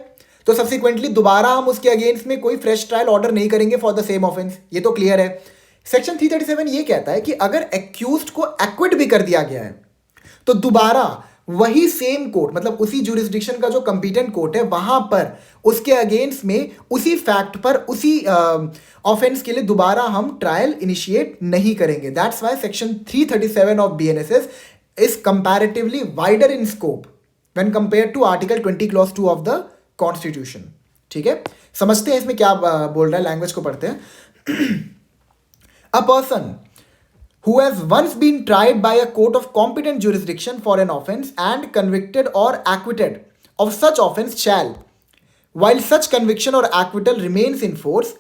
तो सब्सिक्वेंटली दोबारा हम उसके अगेंस्ट में कोई फ्रेश ट्रायल ऑर्डर नहीं करेंगे फॉर द सेम ऑफेंस, ये तो क्लियर है। सेक्शन 337 ये कहता है कि अगर एक्यूज्ड को एक्विट भी कर दिया गया है तो दोबारा वही सेम कोर्ट, मतलब उसी ज्यूरिसडिक्शन का जो कंपिटेंट कोर्ट है वहां पर उसके अगेंस्ट में उसी फैक्ट पर उसी ऑफेंस के लिए दोबारा हम ट्रायल इनिशिएट नहीं करेंगे। That's why section 337 of BNSS is comparatively wider in scope when compare to article 20 clause 2 of the constitution. ठीक है, समझते हैं इसमें क्या बोल रहा है, लैंग्वेज को पढ़ते हैं। A person who has once been tried by a court of competent jurisdiction for an offence and convicted or acquitted of such offence shall, while such conviction or acquittal remains in force,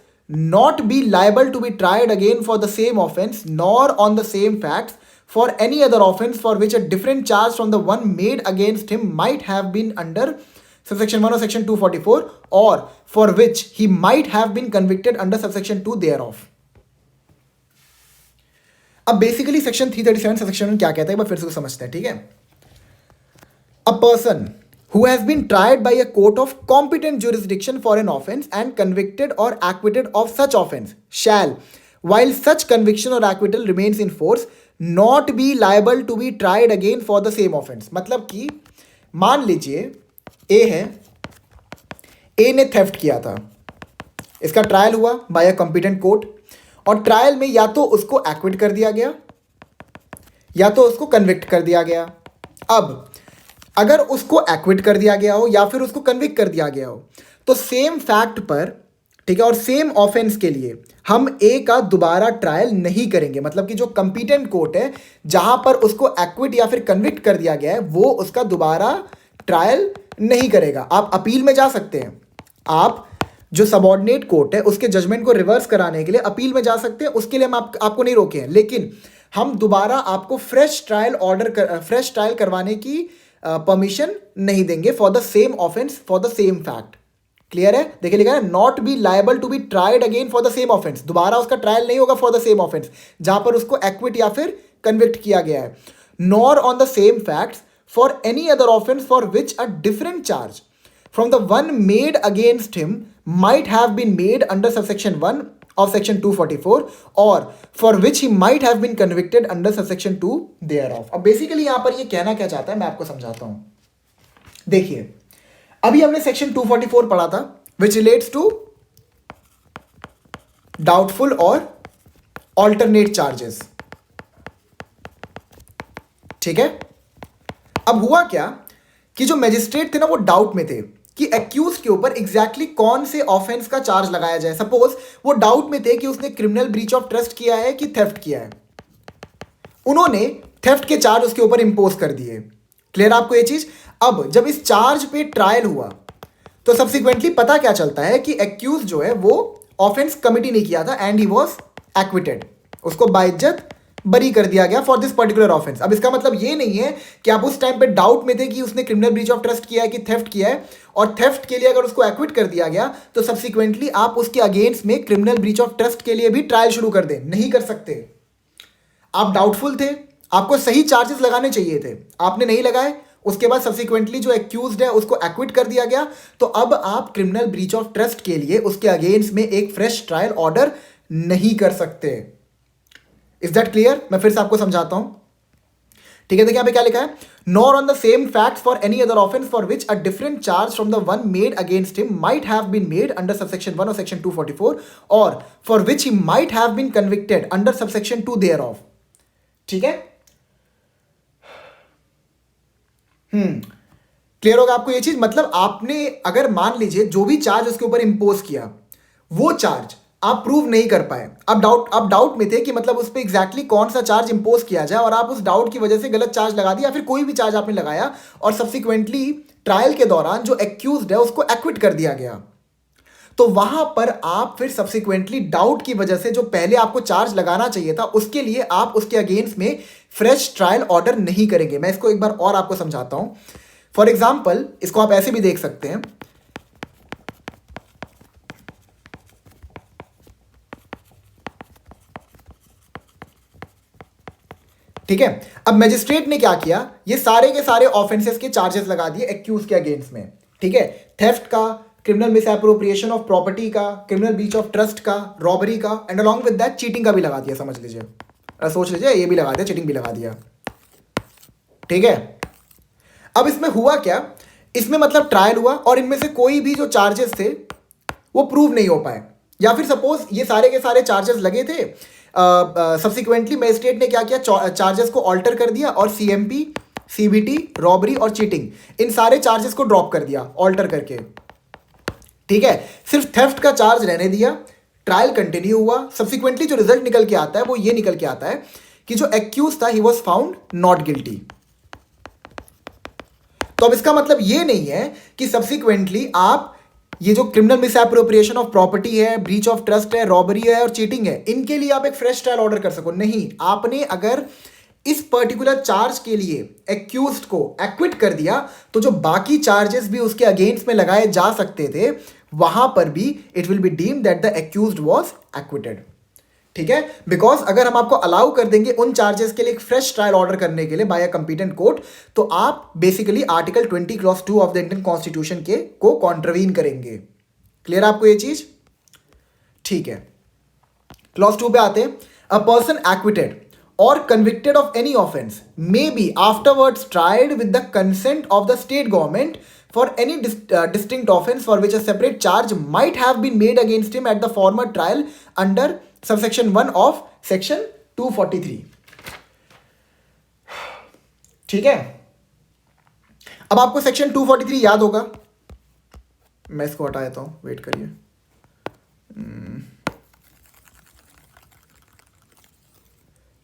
not be liable to be tried again for the same offence nor on the same facts for any other offence for which a different charge from the one made against him might have been under subsection 1 or section 244 or for which he might have been convicted under subsection 2 thereof। अब basically section 337 section क्या कहता है, एक बार फिर से समझते हैं। ठीक है, a person who has been tried by a court of competent jurisdiction for an offence and convicted or acquitted of such offence shall, while such conviction or acquittal remains in force, not be liable to be tried again for the same offence। मतलब कि मान लीजिए ए है, ए ने theft किया था, इसका trial हुआ बाय अ कॉम्पिटेंट कोर्ट और ट्रायल में या तो उसको एक्विट कर दिया गया या तो उसको कन्विक्ट कर दिया गया। अब अगर उसको एक्विट कर दिया गया हो या फिर उसको कन्विक्ट कर दिया गया हो तो सेम फैक्ट पर, ठीक है, और सेम ऑफेंस के लिए हम ए का दोबारा ट्रायल नहीं करेंगे। मतलब कि जो कंपिटेंट कोर्ट है जहां पर उसको एक्विट या फिर कन्विक्ट कर दिया गया है वो उसका दोबारा ट्रायल नहीं करेगा। आप अपील में जा सकते हैं, आप जो सबऑर्डिनेट कोर्ट है उसके जजमेंट को रिवर्स कराने के लिए अपील में जा सकते हैं, उसके लिए हम आपको नहीं रोके हैं, लेकिन हम दोबारा आपको फ्रेश ट्रायल करवाने की परमिशन नहीं देंगे for the same offence for the same fact. Clear है, देखिए लिखा है not be liable to be tried again for the same offence, दोबारा उसका ट्रायल नहीं होगा फॉर द सेम ऑफेंस जहां पर उसको एक्विट या फिर कन्विक्ट किया गया है, nor on the same facts for any other offence for which a different charge from the one made against him might have been made under subsection 1 of section 244 or for which he might have been convicted under subsection 2 thereof. अब basically यहां पर ये कहना क्या चाहता है मैं आपको समझाता हूं. देखिए अभी हमने सेक्शन 244 पढ़ा था which relates to doubtful or alternate charges. ठीक है. अब हुआ क्या कि जो मैजिस्ट्रेट थे ना वो डाउट में थे कि एक्यूज के ऊपर एग्जैक्टली कौन से ऑफेंस का चार्ज लगाया जाए. सपोज वो डाउट में थे कि उसने क्रिमिनल ब्रीच ऑफ ट्रस्ट किया है कि थेफ्ट किया है. उन्होंने थेफ्ट के चार्ज उसके ऊपर इंपोज कर दिए. क्लियर आपको ये चीज. अब जब इस चार्ज पे ट्रायल हुआ तो सब्सिक्वेंटली पता क्या चलता है कि एक्यूज जो है वो ऑफेंस कमिट ही नहीं किया था एंड ही वाज एक्विटेड. उसको बाइज्जत बरी कर दिया गया फॉर दिस पर्टिकुलर ऑफेंस. अब इसका मतलब ये नहीं है कि आप उस टाइम पे डाउट में थे कि उसने क्रिमिनल ब्रीच ऑफ ट्रस्ट किया है कि थेफ्ट किया है, और थेफ्ट के लिए अगर उसको एक्विट कर दिया गया तो सब्सिक्वेंटली आप उसके अगेंस्ट में क्रिमिनल ब्रीच ऑफ ट्रस्ट के लिए भी ट्रायल शुरू कर दें. नहीं कर सकते. आप डाउटफुल थे, आपको सही चार्जेस लगाने चाहिए थे, आपने नहीं लगाए. उसके बाद सब्सिक्वेंटली जो एक्यूज्ड है उसको एक्विट कर दिया गया. तो अब आप क्रिमिनल ब्रीच ऑफ ट्रस्ट के लिए उसके अगेंस्ट में एक फ्रेश ट्रायल ऑर्डर नहीं कर सकते. Is that clear? मैं फिर से आपको समझाता हूं. ठीक है. देखिए यहां पे क्या लिखा है. Nor on the same facts for any other offence for which a different charge from the one made against him might have been made under subsection 1 और सेक्शन 244 और for which he might have been convicted under subsection 2 thereof. ठीक है. Clear होगा आपको ये चीज. मतलब आपने अगर मान लीजिए जो भी चार्ज उसके ऊपर इंपोज किया वो चार्ज आप प्रूव नहीं कर पाए. आप डाउट में थे कि मतलब उस पर एग्जैक्टली कौन सा चार्ज इंपोज किया जाए, और आप उस डाउट की वजह से गलत चार्ज लगा दिया या फिर कोई भी चार्ज आपने लगाया और सब्सिक्वेंटली ट्रायल के दौरान जो एक्यूज्ड है उसको एक्विट कर दिया गया. तो वहां पर आप फिर सब्सिक्वेंटली डाउट की वजह से जो पहले आपको चार्ज लगाना चाहिए था उसके लिए आप उसके अगेंस्ट में फ्रेश ट्रायल ऑर्डर नहीं करेंगे. मैं इसको एक बार और आपको समझाता हूं. फॉर एग्जाम्पल इसको आप ऐसे भी देख सकते हैं. ठीक है. अब मैजिस्ट्रेट ने क्या किया, ये सारे के सारे ऑफेंसेस के चार्जेस लगा दिए एक्यूज के अगेंस्ट में. ठीक है. थेफ्ट का, क्रिमिनल मिसएप्रोप्रिएशन ऑफ प्रॉपर्टी का, क्रिमिनल ब्रीच ऑफ ट्रस्ट का, रॉबरी का, and along with that cheating का भी लगा दिया. समझ लीजिए, सोच लीजिए, ये भी लगा दिया, चीटिंग भी लगा दिया. ठीक है. अब इसमें हुआ क्या, इसमें मतलब ट्रायल हुआ और इनमें से कोई भी जो चार्जेस थे वो प्रूव नहीं हो पाए, या फिर सपोज ये सारे के सारे चार्जेस लगे थे. सब्सिक्वेंटली मैजिस्ट्रेट ने क्या किया, चार्जेस को ऑल्टर कर दिया और सीएमपी, सीबीटी, रॉबरी और चीटिंग, इन सारे चार्जेस को ड्रॉप कर दिया ऑल्टर करके. ठीक है. सिर्फ थेफ्ट का चार्ज रहने दिया. ट्रायल कंटिन्यू हुआ. सब्सिक्वेंटली जो रिजल्ट निकल के आता है वो ये निकल के आता है कि जो एक्यूज था he was found not guilty. तो अब इसका मतलब ये नहीं है कि सब्सिक्वेंटली आप ये जो क्रिमिनल मिसएप्रोप्रिएशन ऑफ प्रॉपर्टी है, ब्रीच ऑफ ट्रस्ट है, रॉबरी है और चीटिंग है, इनके लिए आप एक फ्रेश ट्रायल ऑर्डर कर सको. नहीं, आपने अगर इस पर्टिकुलर चार्ज के लिए एक्यूज्ड को एक्विट कर दिया तो जो बाकी चार्जेस भी उसके अगेंस्ट में लगाए जा सकते थे वहां पर भी it will be deemed that the accused was acquitted. ठीक है. बिकॉज अगर हम आपको अलाउ कर देंगे उन चार्जेस के लिए एक फ्रेश ट्रायल ऑर्डर करने के लिए बाय अ कंपिटेंट कोर्ट, तो आप basically article 20 clause 2 of the Indian constitution के को कॉन्ट्रवीन करेंगे. क्लियर आपको ये चीज? ठीक है. क्लॉज 2 पे आते हैं. अ पर्सन एक्विटेड और convicted of any offence may be afterwards tried with the consent of the state government for any distinct offense for which a separate charge might have been made against him at the former trial under subsection 1 of section 243. ठीक है. अब आपको section 243 याद होगा. मैं इसको हटा देता हूं, वेट करिए.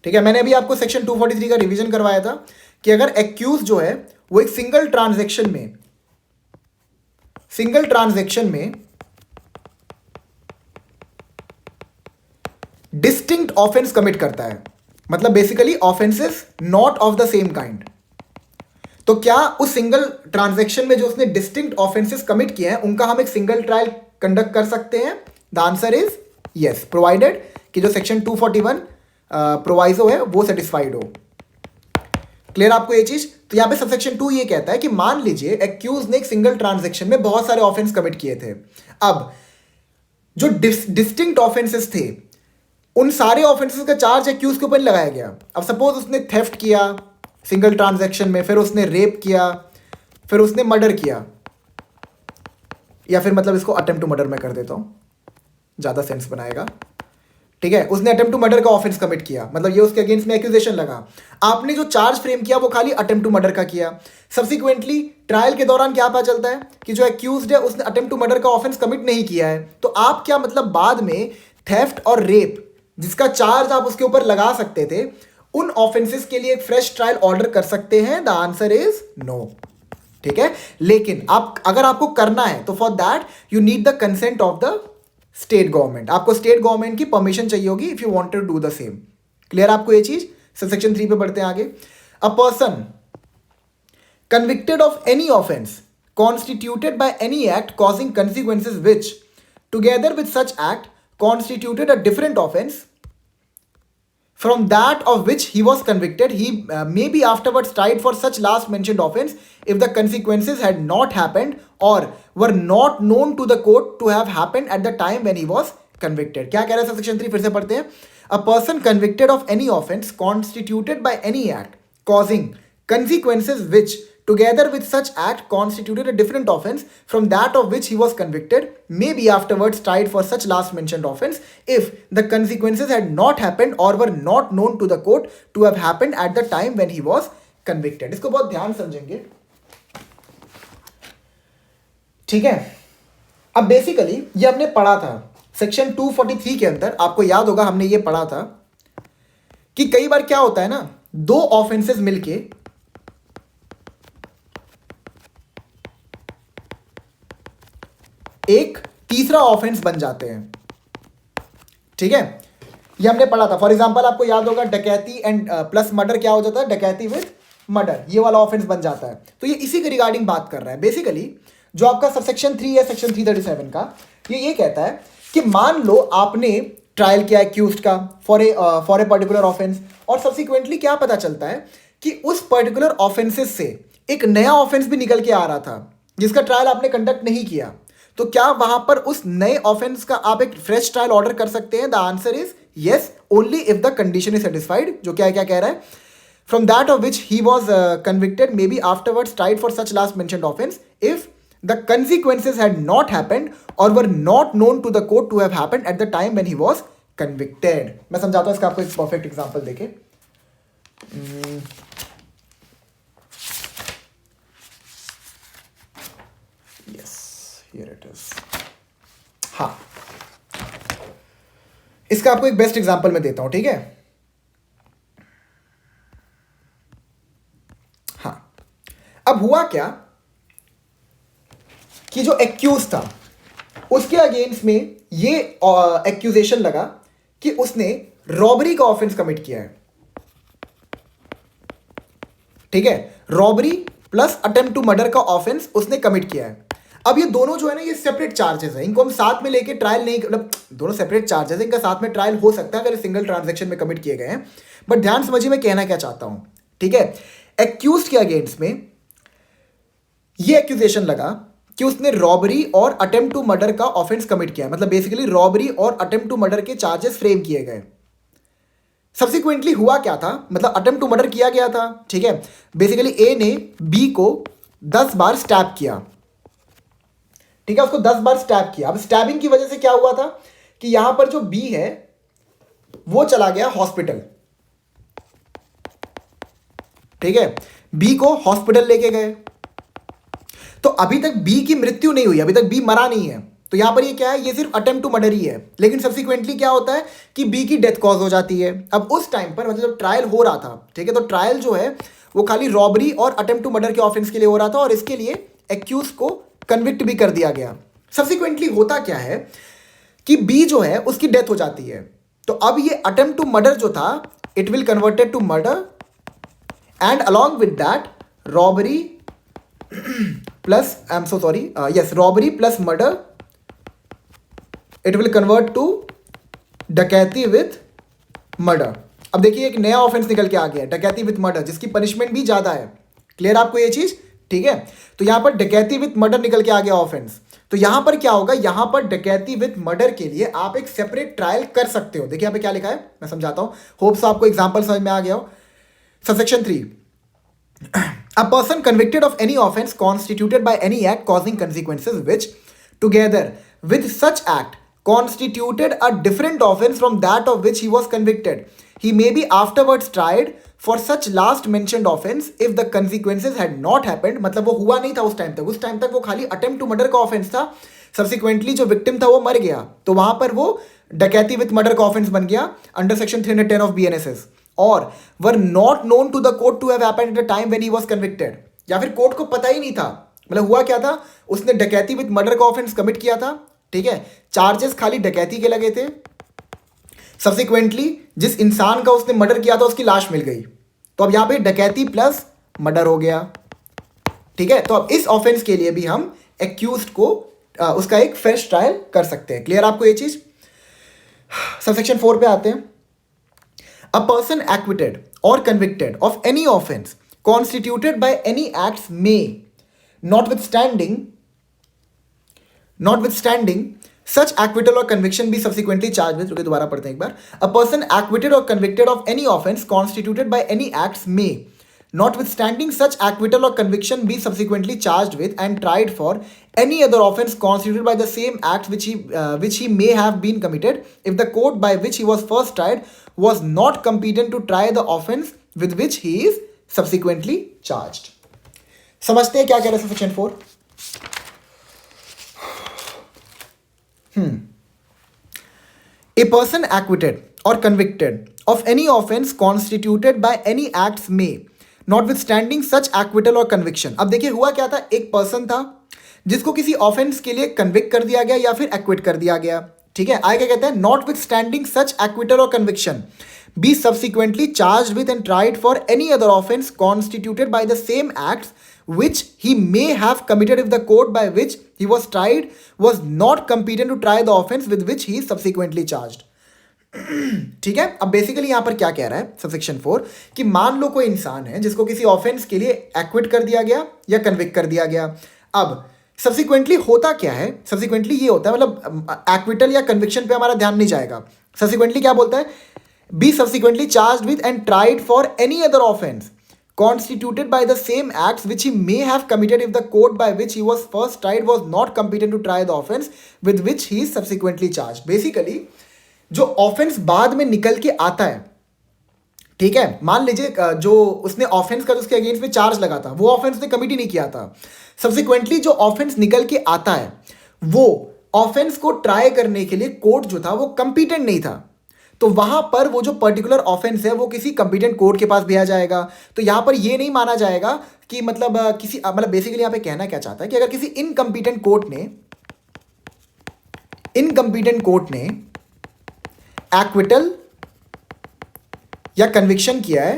ठीक है. मैंने अभी आपको सेक्शन 243 का रिवीजन करवाया था कि अगर एक्यूज जो है वो एक सिंगल ट्रांजैक्शन में डिस्टिंक्ट ऑफेंस कमिट करता है, मतलब basically offences not of the same kind, तो क्या उस सिंगल ट्रांजैक्शन में जो उसने डिस्टिंक्ट ऑफेंसेस कमिट किए हैं उनका हम एक सिंगल ट्रायल कंडक्ट कर सकते हैं? The answer is yes, provided कि जो सेक्शन 241 प्रोवाइजो है वो सेटिस्फाइड हो. क्लियर आपको ये चीज? तो यहां पे सबसेक्शन 2 ये कहता है कि मान लीजिए एक्यूज ने एक सिंगल ट्रांजैक्शन में बहुत सारे ऑफेंस कमिट किए थे. अब जो डिस्टिंक्ट ऑफेंसेस थे उन सारे ऑफेंसेस का चार्ज एक्यूज के ऊपर लगाया गया। अब सपोज उसने थेफ्ट किया सिंगल ट्रांजैक्शन में, फिर उसने रेप किया, फिर उसने मर्डर किया, या फिर मतलब इसको अटेम्प्ट टू मर्डर में कर देता हूं, ज्यादा सेंस बनाएगा। ठीक है, उसने अटेम्प्ट टू मर्डर का ऑफेंस कमिट किया, मतलब ये उसके अगेंस्ट में एक्यूजेशन लगा। आपने जो चार्ज फ्रेम किया वो खाली अटेम्प्ट टू मर्डर का किया। सब्सिक्वेंटली ट्रायल के दौरान क्या पता चलता है कि जो एक्यूज्ड है उसने अटेम्प्ट टू मर्डर का ऑफेंस कमिट नहीं किया है। तो आप क्या मतलब बाद में थेफ्ट और रेप जिसका चार्ज आप उसके ऊपर लगा सकते थे, उन ऑफेंसेस के लिए एक फ्रेश ट्रायल ऑर्डर कर सकते हैं? The answer is no. ठीक है, लेकिन आप अगर आपको करना है तो for that you need the consent of the state government. आपको स्टेट गवर्नमेंट की परमिशन चाहिए होगी if you want to do the same. Clear आपको ये चीज? सेक्शन 3 पे बढ़ते हैं आगे। A person convicted of any offense constituted by any act causing consequences which together with such act constituted a different offense from that of which he was convicted, he may be afterwards tried for such last mentioned offense if the consequences had not happened or were not known to the court to have happened at the time when he was convicted. क्या कह रहा है section 3? फिर से पढ़ते हैं। A person convicted of any offense constituted by any act causing consequences which together with such act constituted a different offense from that of which he was convicted may be afterwards tried for such last mentioned offense if the consequences had not happened or were not known to the court to have happened at the time when he was convicted. इसको बहुत ध्यान समझेंगे। ठीक है, अब basically ये हमने पढ़ा था सेक्शन 243 के अंदर। आपको याद होगा हमने ये पढ़ा था कि कई बार क्या होता है ना, दो ऑफेंसेस मिलके एक तीसरा ऑफेंस बन जाते हैं। ठीक है, ये हमने पढ़ा था। फॉर एग्जांपल आपको याद होगा डकैती एंड प्लस मर्डर क्या हो जाता है, डकैती विद मर्डर, ये वाला ऑफेंस बन जाता है। तो ये इसी के रिगार्डिंग बात कर रहा है। बेसिकली जो आपका सबसेक्शन 3 है सेक्शन 337 का, ये कहता है कि मान लो आपने ट्रायल किया एक्यूज्ड का फॉर ए पर्टिकुलर ऑफेंस, और सब्सिक्वेंटली क्या पता चलता है कि उस पर्टिकुलर ऑफेंसेस से एक नया ऑफेंस भी निकल के आ रहा था जिसका ट्रायल आपने कंडक्ट नहीं किया। तो क्या वहां पर उस नए ऑफेंस का आप एक फ्रेश ट्रायल ऑर्डर कर सकते हैं? The answer is yes, only if the condition is satisfied. जो क्या कह रहा है, from that of which he was convicted may be afterwards tried for such last mentioned offence if the consequences had not happened or were not known to the court to have happened at the time when he was convicted. मैं समझाता हूं इसका आपको एक perfect example देके। Yes, here it is. हाँ, इसका आपको एक बेस्ट एग्जांपल मैं देता हूं। ठीक है, हाँ, अब हुआ क्या कि जो एक्यूज था उसके अगेंस्ट में ये एक्यूजेशन लगा कि उसने रॉबरी का ऑफेंस कमिट किया है। ठीक है, robbery plus attempt to murder का ऑफेंस उसने कमिट किया है। अब ये दोनों जो है ना, ये सेपरेट चार्जेस है, इनको हम साथ में लेके ट्रायल नहीं, मतलब दोनों सेपरेट चार्जेस है, इनका साथ में ट्रायल हो सकता है अगर सिंगल ट्रांजैक्शन में कमिट किए गए हैं। बट ध्यान समझिए मैं कहना क्या चाहता हूं। ठीक है, एक्यूज के अगेंस्ट में ये एक्यूजेशन लगा कि उसने रॉबरी और अटेम्प्ट टू मर्डर का ऑफेंस कमिट किया, मतलब बेसिकली रॉबरी और अटेम्प्ट टू मर्डर के चार्जेस फ्रेम किए गए। सब्सिक्वेंटली हुआ क्या था, मतलब अटेम्प्ट टू मर्डर किया गया था। ठीक है, बेसिकली ए ने बी को 10 बार स्टैब किया। ठीक है, उसको 10 बार स्टैब किया। अब स्टैबिंग की वजह से क्या हुआ था कि यहां पर जो बी है वो चला गया हॉस्पिटल। ठीक है, बी को हॉस्पिटल लेके गए, तो अभी तक बी की मृत्यु नहीं हुई, अभी तक बी मरा नहीं है। तो यहां पर ये क्या है, ये सिर्फ अटेम्प्ट टू मर्डर ही है। लेकिन सब्सिक्वेंटली क्या होता है कि बी की डेथ कॉज हो जाती है। अब उस टाइम पर मतलब जब ट्रायल हो रहा था, ठीक है, तो ट्रायल जो है वो खाली रॉबरी और अटेम्प्ट टू मर्डर के ऑफेंस के लिए हो रहा था, और इसके लिए एक्यूज को कन्विक्ट भी कर दिया गया। सब्सिक्वेंटली होता क्या है कि बी जो है उसकी डेथ हो जाती है। तो अब ये अटेम्प्ट टू मर्डर जो था it will converted to murder, and along with that robbery plus robbery plus murder, it will convert to डकैती विथ मर्डर। अब देखिए एक नया ऑफेंस निकल के आ गया, डकैती विथ मर्डर, जिसकी पनिशमेंट भी ज्यादा है। क्लियर आपको ये चीज? ठीक है, तो यहां पर डकैती विथ मर्डर निकल के आ गया ऑफेंस। तो तो यहां पर क्या होगा, यहां पर डकैती विद मर्डर के लिए आप एक सेपरेट ट्रायल कर सकते हो। देखिए यहां पे क्या लिखा है, मैं समझाता हूं, होप्स आपको एग्जांपल समझ में आ गया हो। Subsection 3, a person convicted of any offense constituted by any act causing consequences which together with such act constituted a different offense from that of which he was convicted, he may be afterwards tried for such last mentioned offense if the consequences had not happened। मतलब वो हुआ नहीं था उस time तक, उस time तक वो खाली अटेम्प्ट टू मर्डर का ऑफेंस था, सब्सिक्वेंटली जो विक्टिम था वो मर गया, तो वहां पर वो डकैती विथ मर्डर का ऑफेंस बन गया अंडर सेक्शन 310 ऑफ बीएनएसएस, और or not known to the court to have happened at the time when he was convicted. या फिर कोर्ट को पता ही नहीं था, मतलब हुआ क्या था, उसने डकैती विथ मर्डर का ऑफेंस कमिट किया था, ठीक है, चार्जेस खाली डकैती के लगे थे, सब्सिक्वेंटली जिस इंसान का उसने मर्डर किया था उसकी लाश मिल गई, तो अब यहां पे डकैती प्लस मर्डर हो गया, ठीक है। तो अब इस ऑफेंस के लिए भी हम एक्यूज्ड को उसका एक फ्रेश ट्रायल कर सकते हैं। क्लियर आपको ये चीज। सबसेक्शन 4 पे आते हैं। A person acquitted or convicted of any offense constituted by any acts may, notwithstanding such acquittal or conviction be subsequently charged with, दोबारा पढ़ते हैं एक बार। A person acquitted or convicted of any offense constituted by any acts may, notwithstanding such acquittal or conviction be subsequently charged with and tried for any other offense constituted by the same act which he may have been committed if the court by which he was first tried was not competent to try the offense with which he is subsequently charged। समझते हैं क्या कह रहे हैं section 4। A person acquitted or convicted of any offense constituted by any acts may, notwithstanding such acquittal or conviction। अब देखिए हुआ क्या था, एक पर्सन था जिसको किसी ऑफेंस के लिए कन्विक्ट कर दिया गया या फिर एक्विट कर दिया गया, ठीक है। आगे क्या कहते हैं, नॉटविथस्टैंडिंग सच एक्विटल और conviction be subsequently charged with and tried for any other offence constituted by the same acts which he may have committed if the court by which he was tried was not competent to try the offense with which he is subsequently charged। ठीक है। अब basically यहां पर क्या कह रहा है subsection 4 कि मान लो कोई इंसान है जिसको किसी ऑफेंस के लिए एक्विट कर दिया गया या कन्विक्ट कर दिया गया। अब सब्सिक्वेंटली होता क्या है, सब्सिक्वेंटली ये होता है, मतलब एक्विटल या कन्विक्शन पे हमारा ध्यान नहीं जाएगा। सब्सिक्वेंटली क्या बोलता है, be subsequently charged with and tried for any other offence constituted by the same acts which he may have committed if the court by which he was first tried was not competent to try the offense with which he is subsequently charged। Basically जो offence बाद में निकल के आता है, ठीक है, मान लीजिए जो उसने ऑफेंस का जो उसके अगेंस्ट में चार्ज लगा था वो ऑफेंस ने कमिट ही नहीं किया था, सब्सिक्वेंटली जो ऑफेंस निकल के आता है वो ऑफेंस को ट्राई करने के लिए कोर्ट जो था वो कंपिटेंट नहीं था, तो वहां पर वो जो पर्टिकुलर ऑफेंस है वो किसी कंपिटेंट कोर्ट के पास भेजा जाएगा। तो यहां पर ये नहीं माना जाएगा कि मतलब किसी, मतलब बेसिकली यहां पे कहना क्या चाहता है कि अगर किसी इनकम्पिटेंट कोर्ट ने एक्विटल या कन्विक्शन किया है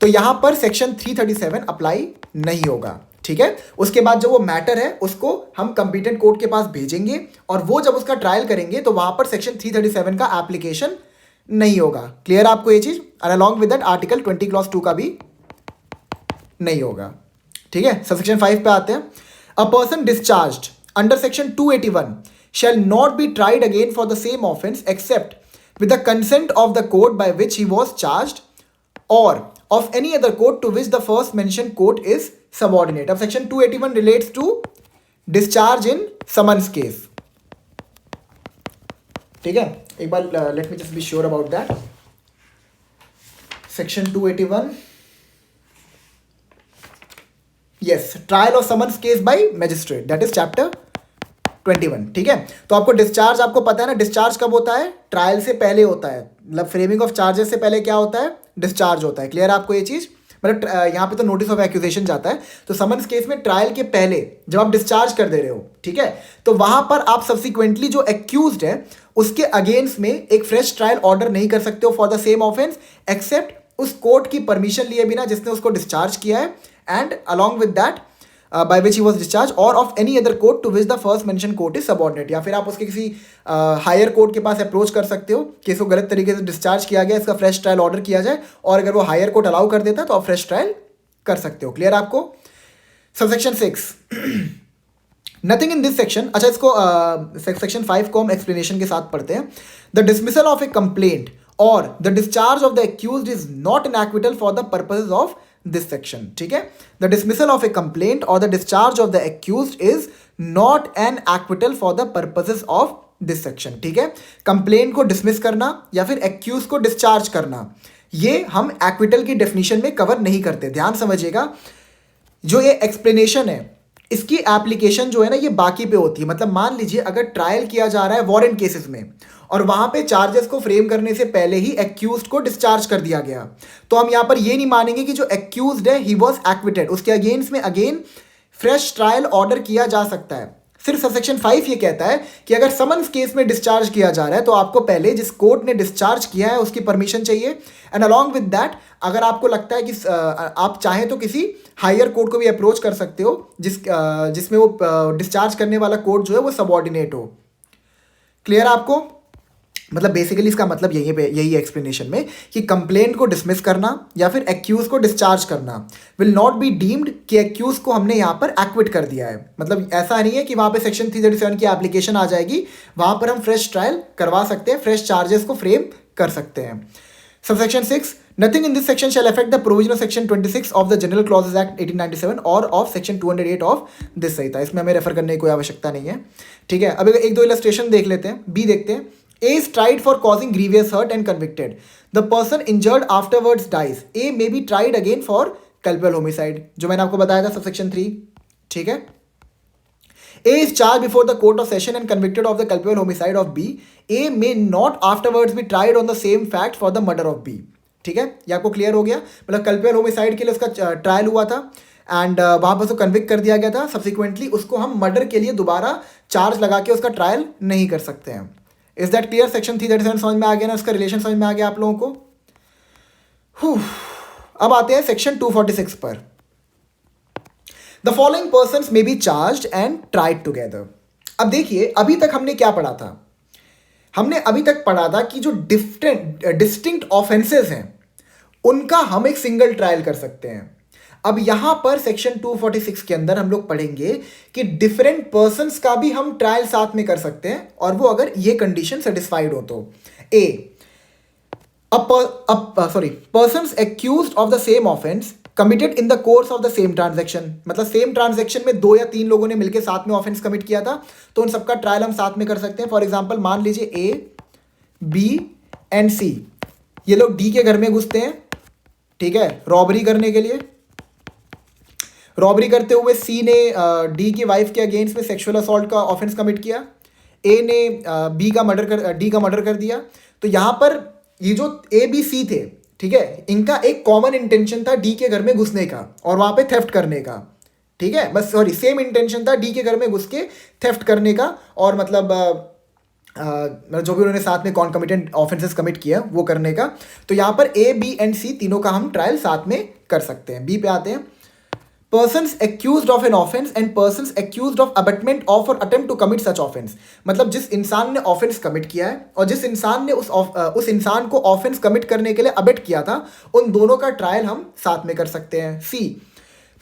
तो यहां पर सेक्शन 337 अप्लाई नहीं होगा, ठीक है। उसके बाद जो वो मैटर है उसको हम कंपिटेंट कोर्ट के पास भेजेंगे और वो जब उसका ट्रायल करेंगे तो वहां पर सेक्शन 337 का एप्लीकेशन नहीं होगा। क्लियर आपको ये चीज। और along with that article 20 clause 2 का भी नहीं होगा, ठीक है। सेक्शन 5 पे आते हैं। A person discharged under section 281 shall not be tried again for the same offense except with the consent of the court by which he was charged or of any other court to which the first mentioned court is subordinate। अब section 281 relates to discharge in summons case, ठीक है। एक बार let me just be sure about that। Section 281, yes, trial of summons case by magistrate, that is chapter 21, ठीक है। तो आपको discharge, आपको पता है ना डिस्चार्ज कब होता है, ट्रायल से पहले होता है, मतलब फ्रेमिंग ऑफ चार्जेस से पहले क्या होता है, डिस्चार्ज होता है। क्लियर आपको ये चीज। मतलब यहाँ पे तो नोटिस ऑफ एक्यूजेशन जाता है, तो समन्स केस में ट्रायल के पहले जब आप डिस्चार्ज कर दे रहे हो, ठीक है, तो वहां पर आप सब्सिक्वेंटली जो एक्यूज्ड है उसके अगेंस्ट में एक फ्रेश ट्रायल ऑर्डर नहीं कर सकते हो for the same offence except उस कोर्ट की परमिशन लिए बिना जिसने उसको डिस्चार्ज किया है, and along with that by which he was discharged or of any other court to which the first mentioned court is subordinate। या फिर आप उसके किसी हायर कोर्ट के पास अप्रोच कर सकते हो कि इसको गलत तरीके से डिस्चार्ज किया गया, इसका फ्रेश ट्रायल ऑर्डर किया जाए, और अगर वो हायर कोर्ट अलाउ कर देता है तो आप फ्रेश ट्रायल कर सकते हो। क्लियर आपको। Subsection 6 nothing in this section. अच्छा, इसको सेक्शन 5 को हम एक्सप्लेनेशन के साथ पढ़ते हैं। The dismissal of a complaint और the discharge of the accused is not an acquittal for the purposes of this section. ठीक है, the dismissal of a complaint और the discharge of the accused is not an acquittal for the purposes of this section. ठीक है, complaint को dismiss करना या फिर accused को डिस्चार्ज करना, ये हम एक्विटल की डेफिनेशन में कवर नहीं करते। ध्यान समझिएगा, जो ये एक्सप्लेनेशन है इसकी एप्लीकेशन जो है ना ये बाकी पे होती है। मतलब मान लीजिए अगर ट्रायल किया जा रहा है वारंट केसेस में और वहां पे चार्जेस को फ्रेम करने से पहले ही एक्यूज्ड को डिस्चार्ज कर दिया गया, तो हम यहां पर ये नहीं मानेंगे कि जो एक्यूज्ड है ही वाज एक्विटेड, उसके अगेंस्ट में अगेन फ्रेश ट्रायल ऑर्डर किया जा सकता है। सिर्फ सबसेक्शन 5 ये कहता है कि अगर समन्स केस में डिस्चार्ज किया जा रहा है तो आपको पहले जिस कोर्ट ने डिस्चार्ज किया है उसकी परमिशन चाहिए, एंड अलॉन्ग विद दैट अगर आपको लगता है कि आप चाहें तो किसी हायर कोर्ट को भी अप्रोच कर सकते हो जिसमें वो डिस्चार्ज करने वाला कोर्ट जो है वो सबऑर्डिनेट हो। क्लियर आपको? मतलब बेसिकली इसका मतलब यही है एक्सप्लेनेशन में कि कंप्लेंट को डिसमिस करना या फिर एक्यूज को डिस्चार्ज करना विल नॉट बी डीम्ड कि एक्यूज को हमने यहाँ पर एक्विट कर दिया है। मतलब ऐसा नहीं है कि वहाँ पे सेक्शन 337 की एप्लीकेशन आ जाएगी, वहाँ पर हम फ्रेश ट्रायल करवा सकते हैं, फ्रेश चार्जेस को फ्रेम कर सकते हैं। Subsection 6 nothing in this section shall affect the provision of section 26 of the general clauses act 1897 और ऑफ सेक्शन 208 ऑफ दिस संहिता। इसमें हमें रेफर करने की कोई आवश्यकता नहीं है। ठीक है, अब एक दो इलस्ट्रेशन देख लेते हैं। बी देखते हैं। A is tried for causing grievous hurt and convicted. The person injured afterwards dies. A may be tried again for culpable homicide, जो मैंने आपको बताया था सबसेक्शन 3। ठीक है, A is charged before the court of session and convicted of the culpable homicide of B. A may not afterwards be tried on the same fact for the murder of B. ठीक है, ये आपको clear हो गया? मतलब culpable homicide के लिए उसका ट्रायल हुआ था एंड वहाँ पर उसको कन्विक्ट कर दिया गया था। सब्सिक्वेंटली उसको हम मर्डर के लिए दोबारा चार्ज लगा के उसका ट्रायल नहीं कर सकते हैं। Is that clear? सेक्शन 337 समझ में आ गया ना, उसका रिलेशन समझ में आ गया आप लोगों को? अब आते हैं सेक्शन 246 पर। The following persons may be charged and tried together. अब देखिए, अभी तक हमने क्या पढ़ा था? हमने अभी तक पढ़ा था कि जो डिस्टिंक्ट ऑफेंसेस हैं उनका हम एक सिंगल ट्रायल कर सकते हैं। अब यहां पर सेक्शन 246 के अंदर हम लोग पढ़ेंगे कि डिफरेंट पर्संस का भी हम ट्रायल साथ में कर सकते हैं, और वो अगर ये कंडीशन सेटिस्फाइड हो तो। Persons accused of the same offence committed in the course of the same transaction. मतलब सेम ट्रांजैक्शन में 2 या 3 लोगों ने मिलकर साथ में ऑफेंस कमिट किया था, तो उन सबका ट्रायल हम साथ में कर सकते हैं। फॉर एग्जाम्पल मान लीजिए A, B एंड C, ये लोग D के घर में घुसते हैं, ठीक है, रॉबरी करने के लिए। रॉबरी करते हुए C ने D की वाइफ के अगेंस्ट में सेक्सुअल असॉल्ट का ऑफेंस कमिट किया, A ने D का मर्डर कर दिया। तो यहाँ पर ये जो A, B, C थे, ठीक है, इनका एक कॉमन इंटेंशन था D के घर में घुसने का और वहाँ पे थेफ्ट करने का। ठीक है, बस सॉरी, सेम इंटेंशन था D के घर में घुस के थेफ्ट करने का, और मतलब जो भी उन्होंने साथ में कॉन्कमिटेंट ऑफेंसेस कमिट किया वो करने का। तो यहाँ पर A, B एंड C तीनों का हम ट्रायल साथ में कर सकते हैं। B पे आते हैं। Persons accused of an offense and persons accused of abetment of or attempt to commit such offense। मतलब जिस इंसान ने ऑफेंस कमिट किया है और जिस इंसान ने उस इंसान को ऑफेंस कमिट करने के लिए अबेट किया था, उन दोनों का ट्रायल हम साथ में कर सकते हैं। C,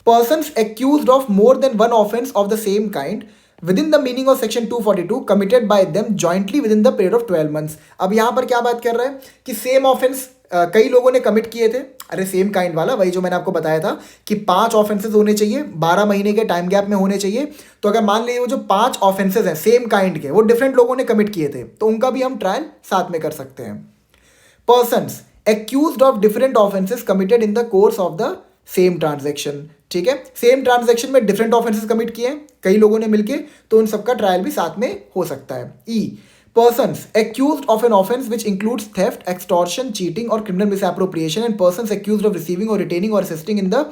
persons accused of more than one offense of the same kind within the meaning of section 242 committed by them jointly within the period of 12 months। अब यहाँ पर क्या बात कर रहा है कि सेम ऑफेंस कई लोगों ने कमिट किए थे। अरे सेम काइंड वाला, वही जो मैंने आपको बताया था कि 5 ऑफेंसेस होने चाहिए, 12 महीने के टाइम गैप में होने चाहिए। तो अगर मान लीजिए वो जो 5 ऑफेंसेस हैं सेम काइंड के, वो डिफरेंट लोगों ने कमिट किए थे, तो उनका भी हम ट्रायल साथ में कर सकते हैं। Persons accused of different offences committed in the course of the same transaction. ठीक है, सेम ट्रांजैक्शन में डिफरेंट ऑफेंसेस कमिट किए कई लोगों ने मिलके, तो उन सबका ट्रायल भी साथ में हो सकता है। ई, persons accused of an offense which includes theft, extortion, cheating or criminal misappropriation, and persons accused of receiving or retaining or assisting in the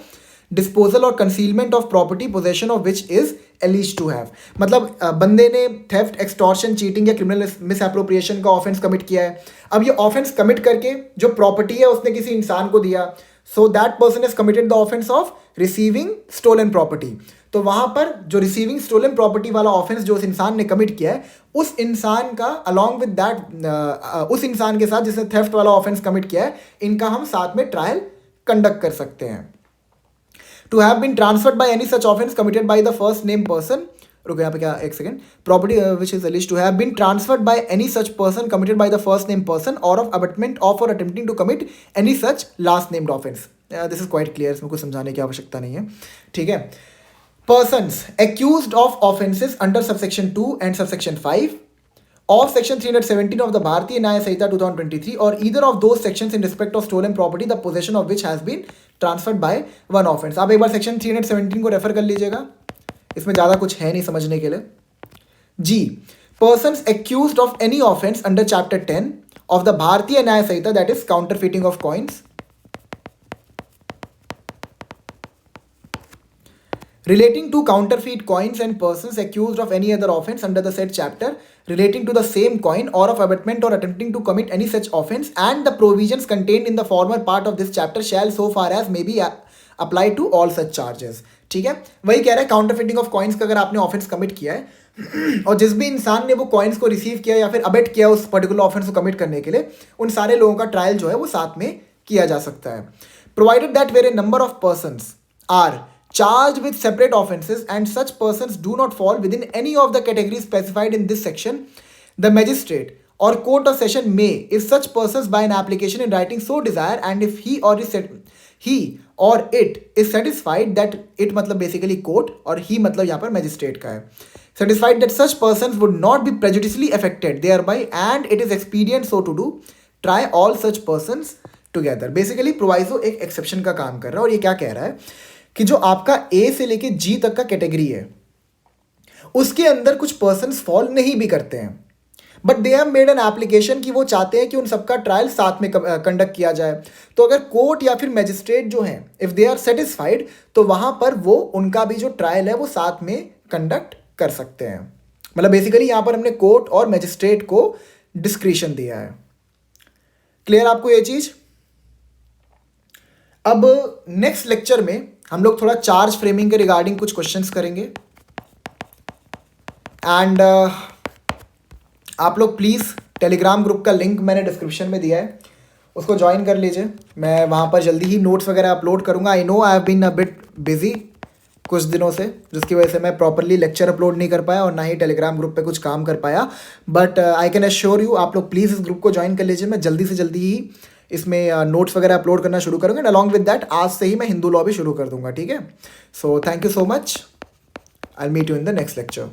disposal or concealment of property possession of which is alleged to have। मतलब बंदे ने theft, extortion, cheating या criminal misappropriation का offense commit किया है। अब ये offense commit करके जो property है उसने किसी इंसान को दिया, so that person has committed the offense of receiving stolen property। तो वहां पर जो रिसीविंग स्टोलन प्रॉपर्टी वाला ऑफेंस जो उस इंसान ने कमिट किया है, उस इंसान का अलॉन्ग विद दैट उस इंसान के साथ जिसने थेफ्ट वाला ऑफेंस कमिट किया है, इनका हम साथ में ट्रायल कंडक्ट कर सकते हैं। To have been transferred by any such offence committed by the first name person, रुको यहाँ पे क्या, एक second, property which is alleged to have been transferred by any such person committed by the first name person और of abetment of और attempting to commit any such last named offence. This is quite clear, इसमें कुछ समझाने की आवश्यकता नहीं है, ठीक है। Persons accused of offences under subsection 2 and subsection 5 of section 317 of the Bharatiya Nyaya Samhita 2023 or either of those sections in respect of stolen property the possession of which has been transferred by one offence। आप एक बार section 317 को refer कर लीजिएगा, इसमें ज़्यादा कुछ है नहीं समझने के लिए। जी, persons accused of any offence under chapter 10 of the Bharatiya Nyaya Samhita, that is counterfeiting of coins, relating to counterfeit coins and persons accused of any other offence under the said chapter relating to the same coin or of abatement or attempting to commit any such offence and the provisions contained in the former part of this chapter shall so far as may be apply to all such charges। ठीक है, वही कह रहा है counterfeiting of coins का अगर आपने offence commit किया है और जिस भी इंसान ने वो कॉइन्स को रिसीव किया या फिर अबेट किया उस पर्टिकुलर ऑफेंस को कमिट करने के लिए, उन सारे लोगों का ट्रायल जो है वो साथ में किया जा सकता है। Provided that where a number of persons are charged with separate offences and such persons do not fall within any of the categories specified in this section, the magistrate or court of session may, if such persons by an application in writing so desire and if he or it is satisfied that it मतलब basically court और he मतलब यहाँ पर magistrate का है, satisfied that such persons would not be prejudicially affected thereby and it is expedient so to do, try all such persons together। basically proviso एक exception का काम कर रहा है और ये क्या कह रहा है कि जो आपका ए से लेके जी तक का कैटेगरी है उसके अंदर कुछ पर्सन्स फॉल नहीं भी करते हैं, but they have made an application कि वो चाहते हैं कि उन सबका ट्रायल साथ में कंडक्ट किया जाए। तो अगर कोर्ट या फिर मैजिस्ट्रेट जो हैं इफ़ दे आर सेटिस्फाइड तो वहाँ पर वो उनका भी जो ट्रायल है वो साथ में कंडक्ट कर सकते हैं। मतलब बेसिकली यहाँ पर हमने कोर्ट और मैजिस्ट्रेट को डिस्क्रिशन दिया है। क्लियर आपको ये चीज़? अब नेक्स्ट लेक्चर में हम लोग थोड़ा चार्ज फ्रेमिंग के रिगार्डिंग कुछ क्वेश्चंस करेंगे एंड आप लोग प्लीज़ टेलीग्राम ग्रुप का लिंक मैंने डिस्क्रिप्शन में दिया है, उसको ज्वाइन कर लीजिए। मैं वहाँ पर जल्दी ही नोट्स वगैरह अपलोड करूँगा। I know I have been a bit busy कुछ दिनों से, जिसकी वजह से मैं प्रॉपरली लेक्चर अपलोड नहीं कर पाया और ना ही टेलीग्राम ग्रुप पे कुछ काम कर पाया, but I can assure you आप लोग प्लीज़ इस ग्रुप को ज्वाइन कर लीजिए। मैं जल्दी से जल्दी ही इसमें नोट्स वगैरह अपलोड करना शुरू करूँगा एंड अलॉन्ग विद दैट आज से ही मैं हिंदू लॉ भी शुरू कर दूंगा, ठीक है। So thank you so much, I will meet you in the next lecture.